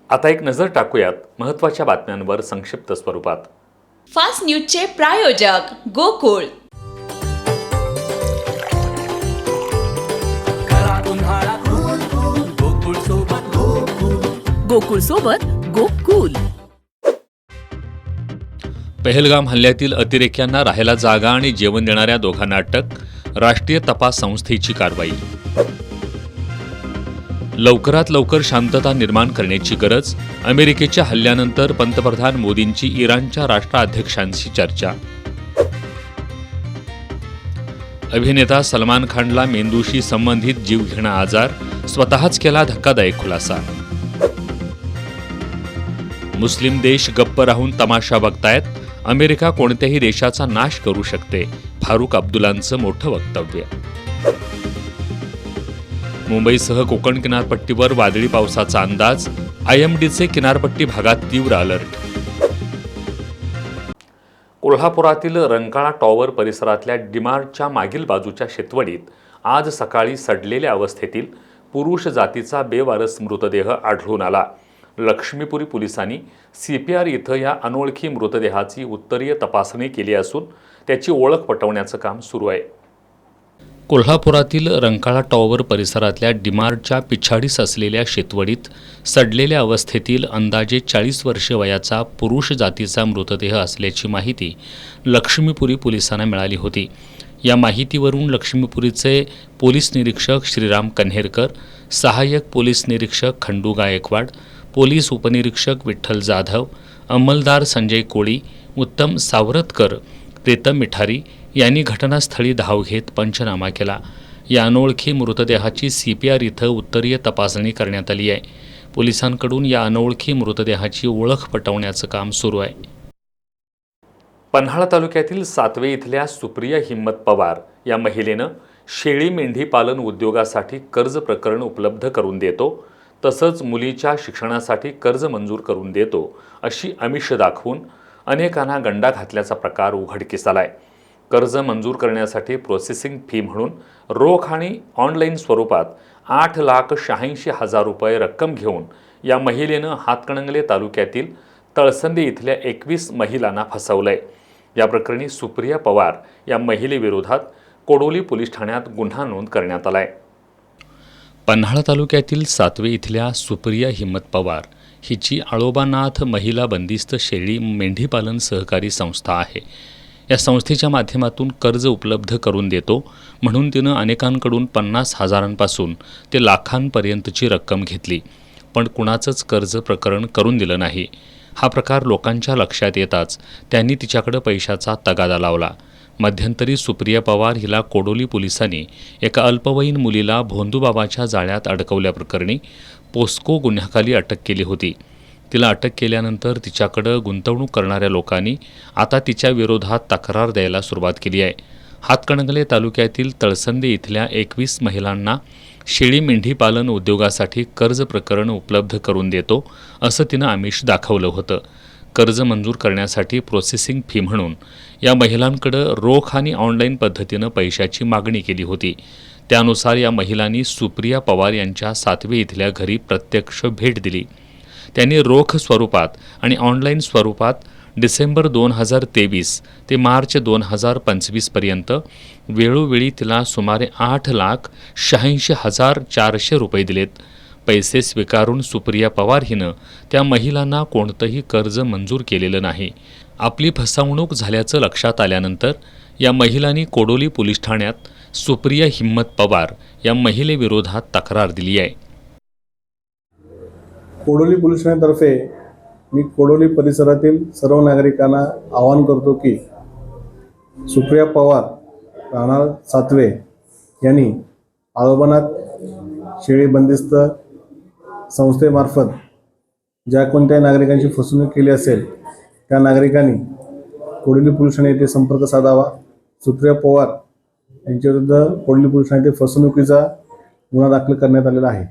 आता एक नजर टाकूयात महत्त्वाच्या बातम्यांवर संक्षिप्त स्वरूपात. फास्ट न्यूजचे प्रायोजक गोकुळ. गोकुळ सोबत गोकुल. पहलगाम हल्ल्यातील अतिरेक्यांना राहायला जागा आणि जेवण देणाऱ्या दोघांना अटक. राष्ट्रीय तपास संस्थेची कारवाई. लवकरात लवकर शांतता निर्माण करण्याची गरज. अमेरिकेच्या हल्ल्यानंतर पंतप्रधान मोदींची इराणच्या राष्ट्राध्यक्षांशी चर्चा. अभिनेता सलमान खानला मेंदूशी संबंधित जीवघेणा आजार. स्वतःच केला धक्कादायक खुलासा. मुस्लिम देश गप्प राहून तमाशा बघतायत. अमेरिका कोणत्याही देशाचा नाश करू शकते. फारुख अब्दुल्लांचं मोठं वक्तव्य. मुंबईसह कोकण किनारपट्टीवर वादळी पावसाचा अंदाज. IMDचे किनारपट्टी भागात तीव्र अलर्ट. कोल्हापुरातील रंकाळा टॉवर परिसरातल्या डीमार्टच्या मागील बाजूच्या शेतवडीत आज सकाळी सडलेल्या अवस्थेतील पुरुष जातीचा बेवारस मृतदेह आढळून आला. लक्ष्मीपुरी पोलिसांनी CPR इथं या अनोळखी मृतदेहाची उत्तरीय तपासणी केली असून त्याची ओळख पटवण्याचं काम सुरू आहे. कोल्हापुरातील रंकाळा टॉवर परिसरातल्या डीमार्टच्या पिछाडीस असलेल्या शेतवडीत सडलेल्या अवस्थेतील अंदाजे 40 वर्ष वयाचा पुरुष जातीचा मृतदेह असल्याची माहिती लक्ष्मीपुरी पोलिसांना मिळाली होती. या माहितीवरून लक्ष्मीपुरीचे पोलीस निरीक्षक श्रीराम कन्हेरकर, सहाय्यक पोलीस निरीक्षक खंडू गायकवाड, पोलीस उपनिरीक्षक विठ्ठल जाधव, अंमलदार संजय कोळी, उत्तम सावरतकर, प्रीतम मिठारी यांनी घटनास्थळी धाव घेत पंचनामा केला. या अनोळखी मृतदेहाची CPR इथं उत्तरीय तपासणी करण्यात आली आहे. पोलिसांकडून या अनोळखी मृतदेहाची ओळख पटवण्याचं काम सुरू आहे. पन्हाळा तालुक्यातील सातवे इथल्या सुप्रिया हिम्मत पवार या महिलेनं शेळी मेंढी पालन उद्योगासाठी कर्ज प्रकरण उपलब्ध करून देतो, तसंच मुलीच्या शिक्षणासाठी कर्ज मंजूर करून देतो अशी आमिष दाखवून अनेकांना गंडा घातल्याचा प्रकार उघडकीस आलाय. कर्ज मंजूर करण्यासाठी प्रोसेसिंग फी म्हणून रोख आणि ऑनलाईन स्वरूपात 8,86,000 रुपये रक्कम घेऊन या महिलेनं हातकणंगले तालुक्यातील तळसंदे इथल्या 21 महिलांना फसवलंय. या प्रकरणी सुप्रिया पवार या महिलेविरोधात कोडोली पोलीस ठाण्यात गुन्हा नोंद करण्यात आलाय. पन्हाळा तालुक्यातील सातवे इथल्या सुप्रिया हिम्मत पवार हिची आळोबानाथ महिला बंदिस्त शेळी मेंढीपालन सहकारी संस्था आहे. या संस्थेच्या माध्यमातून कर्ज उपलब्ध करून देतो म्हणून तिनं अनेकांकडून 50,000पासून ते लाखांपर्यंतची रक्कम घेतली, पण कुणाचंच कर्ज प्रकरण करून दिलं नाही. हा प्रकार लोकांच्या लक्षात येताच त्यांनी तिच्याकडे पैशाचा तगादा लावला. मध्यंतरी सुप्रिया पवार हिला कोडोली पोलिसांनी एका अल्पवयीन मुलीला भोंदूबाबाच्या जाळ्यात अडकवल्याप्रकरणी पोस्को गुन्ह्याखाली अटक केली होती. तिला अटक केल्यानंतर तिच्याकडं गुंतवणूक करणाऱ्या लोकांनी आता तिच्या विरोधात तक्रार द्यायला सुरुवात केली आहे. हातकणंगले तालुक्यातील तळसंदे इथल्या 21 महिलांना शेळी मेंढी पालन उद्योगासाठी कर्ज प्रकरण उपलब्ध करून देतो असं तिनं आमिष दाखवलं होतं. कर्ज मंजूर करण्यासाठी प्रोसेसिंग फी म्हणून या महिलांकडं रोख आणि ऑनलाईन पद्धतीनं पैशाची मागणी केली होती. त्यानुसार या महिलांनी सुप्रिया पवार यांच्या सातवे इथल्या घरी प्रत्यक्ष भेट दिली. त्यांनी रोख स्वरूपात आणि ऑनलाईन स्वरूपात डिसेंबर 2023 ते मार्च 2025 पर्यंत वेळोवेळी तिला सुमारे 8,86,400 रुपये दिलेत. पैसे स्वीकारून सुप्रिया पवार हिनं त्या महिलांना कोणतंही कर्ज मंजूर केलेलं नाही. आपली फसवणूक झाल्याचं लक्षात आल्यानंतर या महिलांनी कोडोली पोलीस ठाण्यात सुप्रिया हिम्मत पवार या महिलेविरोधात तक्रार दिली आहे. कोडोली पोलीस ठाण्यातर्फे मी कोडोली परिसरातील सर्व नागरिकांना आवाहन करतो की सुप्रिया पवार राहणार सातवे यांनी आळोबानाथ शेळी बंदिस्त संस्थेमार्फत ज्या कोणत्याही नागरिकांची फसवणूक केली असेल त्या नागरिकांनी कोडोली पोलीस ठाणे येथे संपर्क साधावा. सुप्रिया पवार यांच्याविरुद्ध कोडोली पोलीस ठाण्यात फसवणुकीचा गुन्हा दाखल करण्यात आलेला आहे.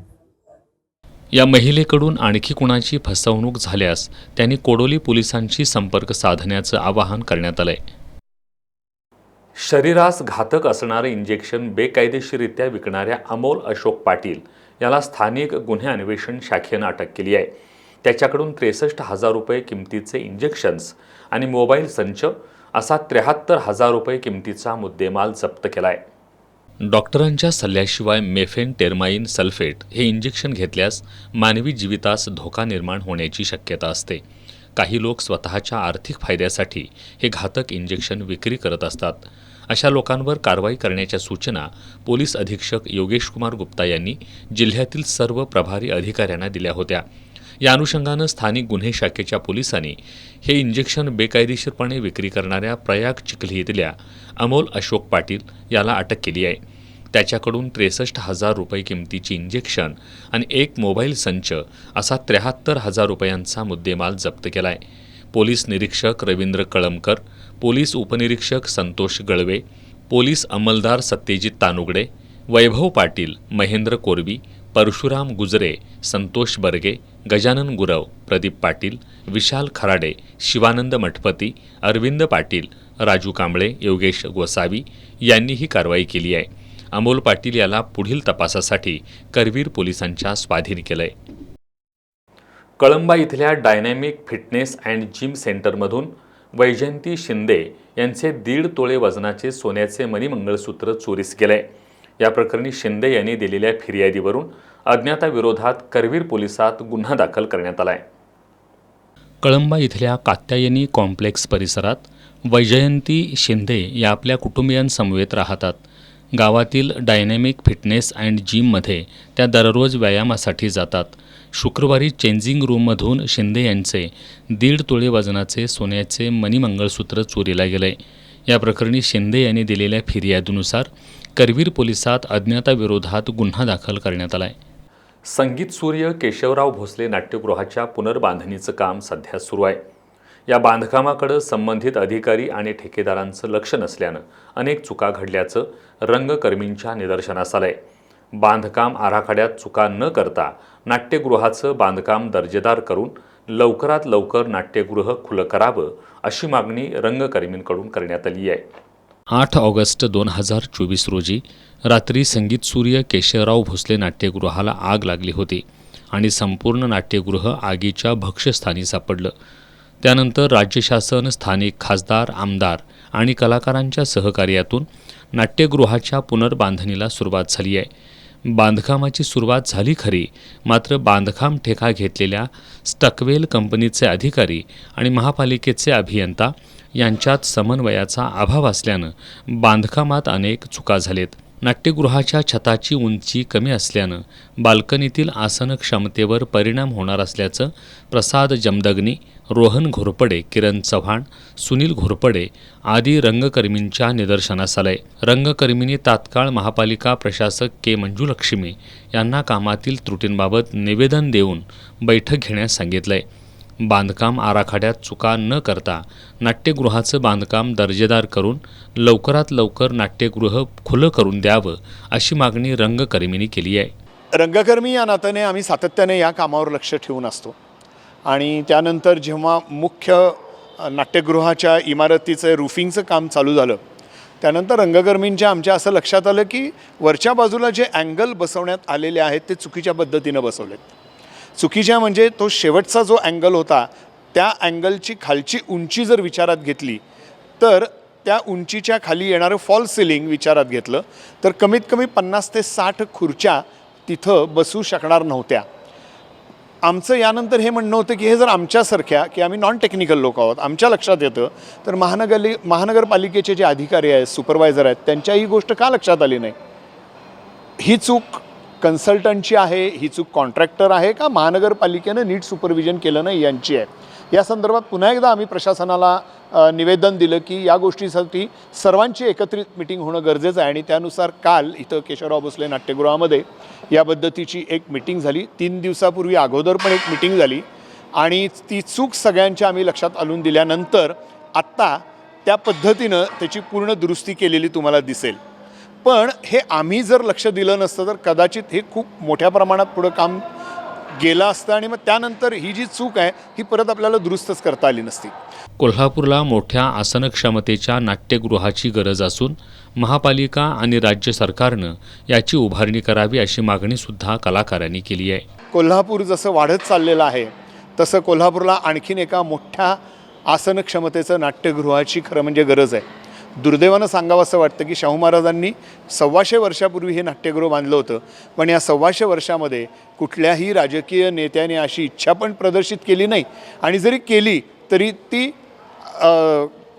या महिलेकडून आणखी कुणाची फसवणूक झाल्यास त्यांनी कोडोली पोलिसांशी संपर्क साधण्याचं आवाहन करण्यात आलंय. शरीरास घातक असणारे इंजेक्शन बेकायदेशीररित्या विकणाऱ्या अमोल अशोक पाटील याला स्थानिक गुन्हे अन्वेषण शाखेनं अटक केली आहे. त्याच्याकडून 63,000 रुपये किमतीचे इंजेक्शन्स आणि मोबाईल संच असा 73,000 रुपये किमतीचा मुद्देमाल जप्त केला आहे. डॉक्टरांच्या सल्ल्याशिवाय मेफेनटेरमाइन सल्फेट हे इंजेक्शन घेतल्यास मानवी जीवितास धोका निर्माण होण्याची शक्यता असते. काही लोक स्वतःच्या आर्थिक फायद्यासाठी हे घातक इंजेक्शन विक्री करत असतात. अशा लोकांवर कारवाई करण्याच्या सूचना पोलीस अधीक्षक योगेश कुमार गुप्ता यांनी जिल्ह्यातील सर्व प्रभारी अधिकाऱ्यांना दिल्या होत्या. या अनुषंगानं स्थानिक गुन्हे शाखेच्या पोलिसांनी हे इंजेक्शन बेकायदेशीरपणे विक्री करणाऱ्या प्रयाग चिखली इथल्या अमोल अशोक पाटील याला अटक केली आहे. त्याच्याकडून 63,000 रुपये किमतीची इंजेक्शन आणि एक मोबाईल संच असा 73,000 रुपयांचा मुद्देमाल जप्त केला आहे. पोलीस निरीक्षक रवींद्र कळमकर, पोलीस उपनिरीक्षक संतोष गळवे, पोलीस अंमलदार सत्यजित तानुगडे, वैभव पाटील, महेंद्र कोरबी, परशुराम गुजरे, संतोष बर्गे, गजानन गुरव, प्रदीप पाटील, विशाल खराडे, शिवानंद मठपती, अरविंद पाटील, राजू कांबळे, योगेश गोसावी यांनी ही कारवाई केली आहे. अमोल पाटील याला पुढील तपासासाठी करवीर पोलिसांच्या स्वाधीन केलंय. कळंबा इथल्या डायनॅमिक फिटनेस अँड जिम सेंटरमधून वैजयंती शिंदे यांचे 1.5 तोळे वजनाचे सोन्याचे मणिमंगळसूत्र चोरीस गेले. या प्रकरणी शिंदे यांनी दिलेल्या फिर्यादीवरून अज्ञाताविरोधात करवीर पोलिसात गुन्हा दाखल करण्यात आला आहे. कळंबा इथल्या कात्यायनी कॉम्प्लेक्स परिसरात वैजयंती शिंदे या आपल्या कुटुंबियांसमवेत राहतात. गावातील डायनॅमिक फिटनेस अँड जिममध्ये त्या दररोज व्यायामासाठी जातात. शुक्रवारी चेंजिंग रूममधून शिंदे यांचे 1.5 तोळे वजनाचे सोन्याचे मणिमंगळसूत्र चोरीला गेले. या प्रकरणी शिंदे यांनी दिलेल्या फिर्यादीनुसार करवीर पोलिसात अज्ञाताविरोधात गुन्हा दाखल करण्यात आला आहे. संगीत सूर्य केशवराव भोसले नाट्यगृहाच्या पुनर्बांधणीचं काम सध्या सुरू आहे. या बांधकामाकडे संबंधित अधिकारी आणि ठेकेदारांचं लक्ष नसल्यानं अनेक चुका घडल्याचं रंगकर्मींच्या निदर्शनास आलंय. बांधकाम आराखड्यात चुका न करता नाट्यगृहाचं बांधकाम दर्जेदार करून लवकरात लवकर नाट्यगृह खुलं करावं अशी मागणी रंगकर्मींकडून करण्यात आली आहे. 8 ऑगस्ट 2024 रोजी रात्री संगीत सूर्य केशवराव भोसले नाट्यगृहाला आग लागली होती आणि संपूर्ण नाट्यगृह आगीच्या भक्ष्यस्थानी सापडलं. त्यानंतर राज्य शासन, स्थानिक खासदार, आमदार आणि कलाकारांच्या सहकार्यातून नाट्यगृहाच्या पुनर्बांधणीला सुरुवात झाली आहे. बांधकामाची सुरुवात झाली खरी, मात्र बांधकाम ठेका घेतलेल्या स्टकवेल कंपनीचे अधिकारी आणि महापालिकेचे अभियंता यांच्यात समन्वयाचा अभाव असल्यानं बांधकामात अनेक चुका झालेत. नाट्यगृहाच्या छताची उंची कमी असल्यानं बाल्कनीतील आसन क्षमतेवर परिणाम होणार असल्याचं प्रसाद जमदग्नी, रोहन घोरपडे, किरण चव्हाण, सुनील घोरपडे आदी रंगकर्मींच्या निदर्शनास आलंय. रंगकर्मींनी तात्काळ महापालिका प्रशासक के मंजुलक्ष्मी यांना कामातील त्रुटींबाबत निवेदन देऊन बैठक घेण्यास सांगितलंय. बांधकाम आराखड्यात चुका न करता नाट्यगृहाचं बांधकाम दर्जेदार करून लवकरात लवकर नाट्यगृह खुलं करून द्यावं अशी मागणी रंगकर्मींनी केली आहे. रंगकर्मी या नात्याने आम्ही सातत्याने या कामावर लक्ष ठेवून असतो आणि त्यानंतर जेव्हा मुख्य नाट्यगृहाच्या इमारतीचं रूफिंगचं काम चालू झालं त्यानंतर रंगकर्मींच्या आमच्या असं लक्षात आलं की वरच्या बाजूला जे अँगल बसवण्यात आलेले आहेत ते चुकीच्या पद्धतीनं बसवलेत. चुकीच्या म्हणजे तो शेवटचा जो अँगल होता त्या अँगलची खालची उंची जर विचारात घेतली तर त्या उंचीच्या खाली येणारं फॉल सिलिंग विचारात घेतलं तर कमीत कमी 50 ते 60 खुर्च्या तिथं बसू शकणार नव्हत्या. आमचं यानंतर हे म्हणणं होतं की हे जर आमच्यासारख्या की आम्ही नॉन टेक्निकल लोक आहोत आमच्या लक्षात येतं तर महानगरपालिकेचे जे अधिकारी आहेत, सुपरवायझर आहेत, त्यांच्या ही गोष्ट का लक्षात आली नाही. ही चूक कन्सल्टंटची आहे, ही चूक कॉन्ट्रॅक्टर आहे का महानगरपालिकेनं नीट सुपरविजन केलं नाही यांची आहे. या संदर्भात पुन्हा एकदा आम्ही प्रशासनाला निवेदन दिलं की या गोष्टीसाठी सर्वांची एकत्रित मिटिंग होणं गरजेचं आहे आणि त्यानुसार काल इथं केशवराव भोसले नाट्यगृहामध्ये या पद्धतीची एक मिटिंग झाली. 3 दिवसापूर्वी अगोदर पण एक मिटिंग झाली आणि ती चूक सगळ्यांच्या आम्ही लक्षात आणून दिल्यानंतर आत्ता त्या पद्धतीनं त्याची पूर्ण दुरुस्ती केलेली तुम्हाला दिसेल. पण हे आम्ही जर लक्ष दिलं नसतं तर कदाचित हे खूप मोठ्या प्रमाणात पुढं काम गेलं असतं आणि मग त्यानंतर ही जी चूक आहे ही परत आपल्याला दुरुस्तच करता आली नसती. कोल्हापूरला मोठ्या आसनक्षमतेच्या नाट्यगृहाची गरज असून महापालिका आणि राज्य सरकारनं याची उभारणी करावी अशी मागणीसुद्धा कलाकारांनी केली आहे. कोल्हापूर जसं वाढत चाललेलं आहे तसं कोल्हापूरला आणखीन एका मोठ्या आसनक्षमतेचं नाट्यगृहाची खरं म्हणजे गरज आहे. दुर्दैवानं सांगावं असं वाटतं की शाहू महाराजांनी 125 वर्षापूर्वी हे नाट्यगृह बांधलं होतं, पण या 125 वर्षामध्ये कुठल्याही राजकीय नेत्याने अशी इच्छा पण प्रदर्शित केली नाही आणि जरी केली तरी ती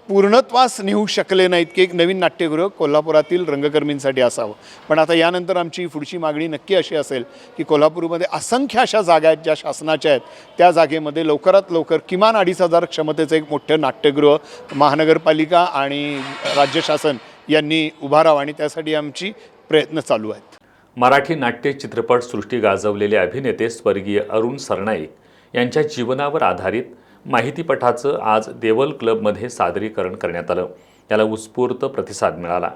पूर्णत्वास नेऊ शकले नाहीत की एक नवीन नाट्यगृह कोल्हापुरातील रंगकर्मींसाठी असावं. पण आता यानंतर आमची पुढची मागणी नक्की अशी असेल की कोल्हापूरमध्ये असंख्य अशा जागा आहेत ज्या शासनाच्या आहेत, त्या जागेमध्ये लवकरात लवकर किमान 2,500 क्षमतेचं एक मोठं नाट्यगृह महानगरपालिका आणि राज्य शासन यांनी उभारावं आणि त्यासाठी आमची प्रयत्न चालू आहेत. मराठी नाट्य चित्रपट सृष्टी गाजवलेले अभिनेते स्वर्गीय अरुण सरनाईक यांच्या जीवनावर आधारित माहितीपटाचं आज देवल क्लबमध्ये सादरीकरण करण्यात आलं. याला उत्स्फूर्त प्रतिसाद मिळाला.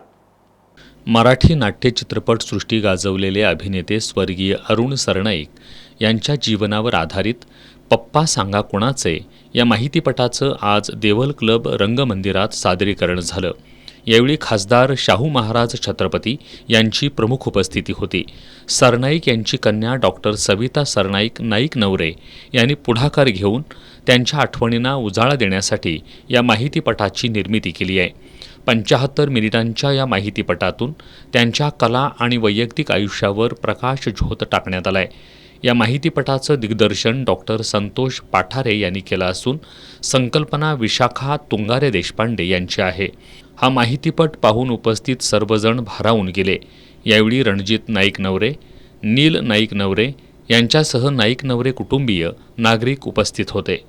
मराठी नाट्य चित्रपट सृष्टी गाजवलेले अभिनेते स्वर्गीय अरुण सरनाईक यांच्या जीवनावर आधारित पप्पा सांगा कोणाचे या माहितीपटाचं आज देवल क्लब रंगमंदिरात सादरीकरण झालं. यावेळी खासदार शाहू महाराज छत्रपती यांची प्रमुख उपस्थिती होती. सरनाईक यांची कन्या डॉक्टर सविता सरनाईक नाईक नवरे यांनी पुढाकार घेऊन त्यांच्या आठवणींना उजाळा देण्यासाठी या माहितीपटाची निर्मिती केली आहे. 75 मिनिटांच्या या माहितीपटातून त्यांच्या कला आणि वैयक्तिक आयुष्यावर प्रकाश झोत टाकण्यात आला आहे. या माहितीपटाचं दिग्दर्शन डॉक्टर संतोष पाठारे यांनी केलं असून संकल्पना विशाखा तुंगारे देशपांडे यांची आहे. हा माहितीपट पाहून उपस्थित सर्वजण भारावून गेले. यावेळी रणजित नाईक नवरे, नील नाईक नवरे यांच्यासह नाईक नवरे कुटुंबीय नागरिक उपस्थित होते.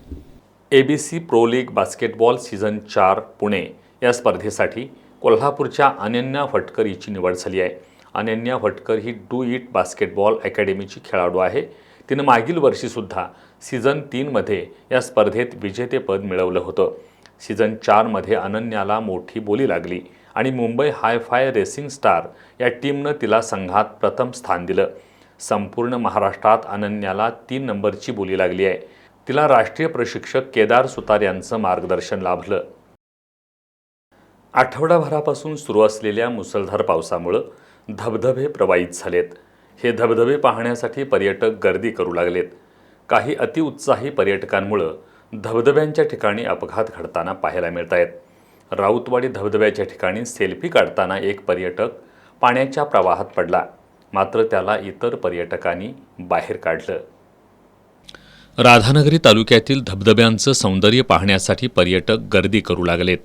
ABC pro league basketball season 4 Pune या स्पर्धेसाठी कोल्हापूरच्या अनन्या फटकर हिची निवड झाली आहे. अनन्या फटकर ही डू इट बास्केटबॉल अकॅडमीची खेळाडू आहे. तिनं मागील वर्षीसुद्धा सीझन 3मध्ये या स्पर्धेत विजेतेपद मिळवलं होतं. सीझन 4मध्ये अनन्याला मोठी बोली लागली आणि मुंबई हाय-फाय रेसिंग स्टार या टीमनं तिला संघात प्रथम स्थान दिलं. संपूर्ण महाराष्ट्रात अनन्याला 3 नंबरची बोली लागली आहे. तिला राष्ट्रीय प्रशिक्षक केदार सुतार यांचं मार्गदर्शन लाभलं. आठवडाभरापासून सुरू असलेल्या मुसळधार पावसामुळं धबधबे प्रवाहित झालेत. हे धबधबे पाहण्यासाठी पर्यटक गर्दी करू लागलेत. काही अतिउत्साही पर्यटकांमुळं धबधब्यांच्या ठिकाणी अपघात घडताना पाहायला मिळत आहेत. राऊतवाडी धबधब्याच्या ठिकाणी सेल्फी काढताना एक पर्यटक पाण्याच्या प्रवाहात पडला, मात्र त्याला इतर पर्यटकांनी बाहेर काढलं. राधानगरी तालुक्यातील धबधब्यांचं सौंदर्य पाहण्यासाठी पर्यटक गर्दी करू लागलेत.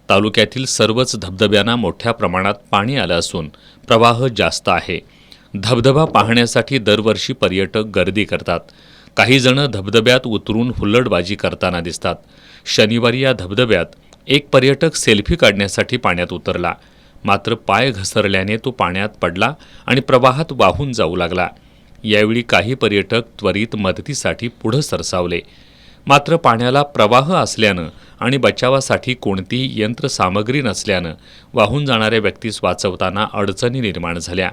तालुक्यातील सर्वच धबधब्यांना मोठ्या प्रमाणात पाणी आलं असून प्रवाह जास्त आहे. धबधबा पाहण्यासाठी दरवर्षी पर्यटक गर्दी करतात. काही जण धबधब्यात उतरून हुल्लडबाजी करताना दिसतात. शनिवारी या धबधब्यात एक पर्यटक सेल्फी काढण्यासाठी पाण्यात उतरला, मात्र पाय घसरल्याने तो पाण्यात पडला आणि प्रवाहात वाहून जाऊ लागला. यावेळी काही पर्यटक त्वरित मदतीसाठी पुढे सरसावले, मात्र पाण्याला प्रवाह असल्यानं आणि बचावासाठी कोणतीही यंत्रसामग्री नसल्यानं वाहून जाणाऱ्या व्यक्तीस वाचवताना अडचणी निर्माण झाल्या.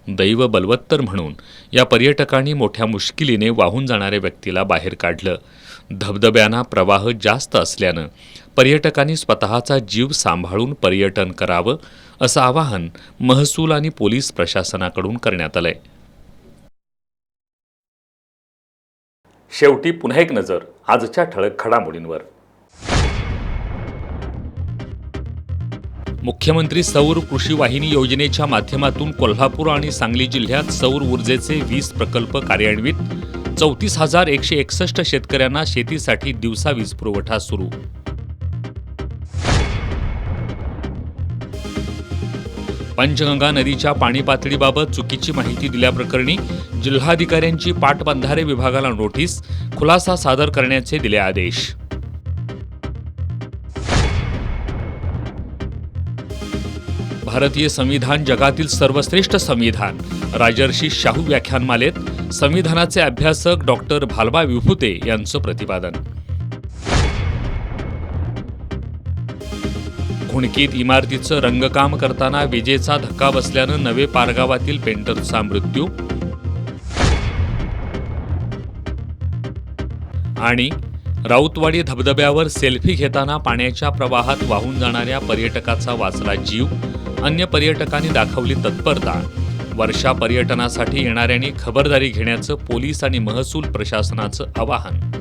दैव बलवत्तर म्हणून या पर्यटकांनी मोठ्या मुश्किलीने वाहून जाणाऱ्या व्यक्तीला बाहेर काढलं. धबधब्यांना प्रवाह जास्त असल्यानं पर्यटकांनी स्वतःचा जीव सांभाळून पर्यटन करावं असं आवाहन महसूल आणि पोलीस प्रशासनाकडून करण्यात आलंय. शेवटी पुन्हा एक नजर आजच्या ठळक घडामोडींवर. मुख्यमंत्री सौर कृषी वाहिनी योजनेच्या माध्यमातून कोल्हापूर आणि सांगली जिल्ह्यात सौर ऊर्जेचे 20 प्रकल्प कार्यान्वित. 34,161 शेतकऱ्यांना शेतीसाठी दिवसा वीज पुरवठा सुरू. पंचगंगा नदीच्या पाणी पातळीबाबत चुकीची माहिती दिल्याप्रकरणी जिल्हाधिकाऱ्यांची पाटबंधारे विभागाला नोटीस. खुलासा सादर करण्याचे दिले आदेश. भारतीय संविधान जगातील सर्वश्रेष्ठ संविधान. राजर्षी शाहू व्याख्यानमालेत संविधानाचे अभ्यासक डॉक्टर भालबा विभुते यांचं प्रतिपादन. घुणकीत इमारतीचं रंगकाम करताना विजेचा धक्का बसल्यानं नवे पारगावातील पेंटरचा मृत्यू. आणि राऊतवाडी धबधब्यावर सेल्फी घेताना पाण्याच्या प्रवाहात वाहून जाणाऱ्या पर्यटकाचा वाचला जीव. अन्य पर्यटकांनी दाखवली तत्परता. वर्षा पर्यटनासाठी येणाऱ्यांनी खबरदारी घेण्याचं पोलीस आणि महसूल प्रशासनाचं आवाहन.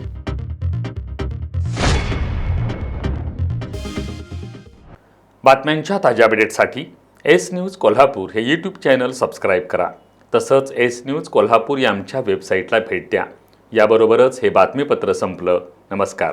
बातम्यांच्या ताज्या अपडेट्ससाठी एस न्यूज कोल्हापूर हे यूट्यूब चॅनल सबस्क्राईब करा. तसंच एस न्यूज कोल्हापूर या आमच्या वेबसाईटला भेट द्या. याबरोबरच हे बातमीपत्र संपलं. नमस्कार.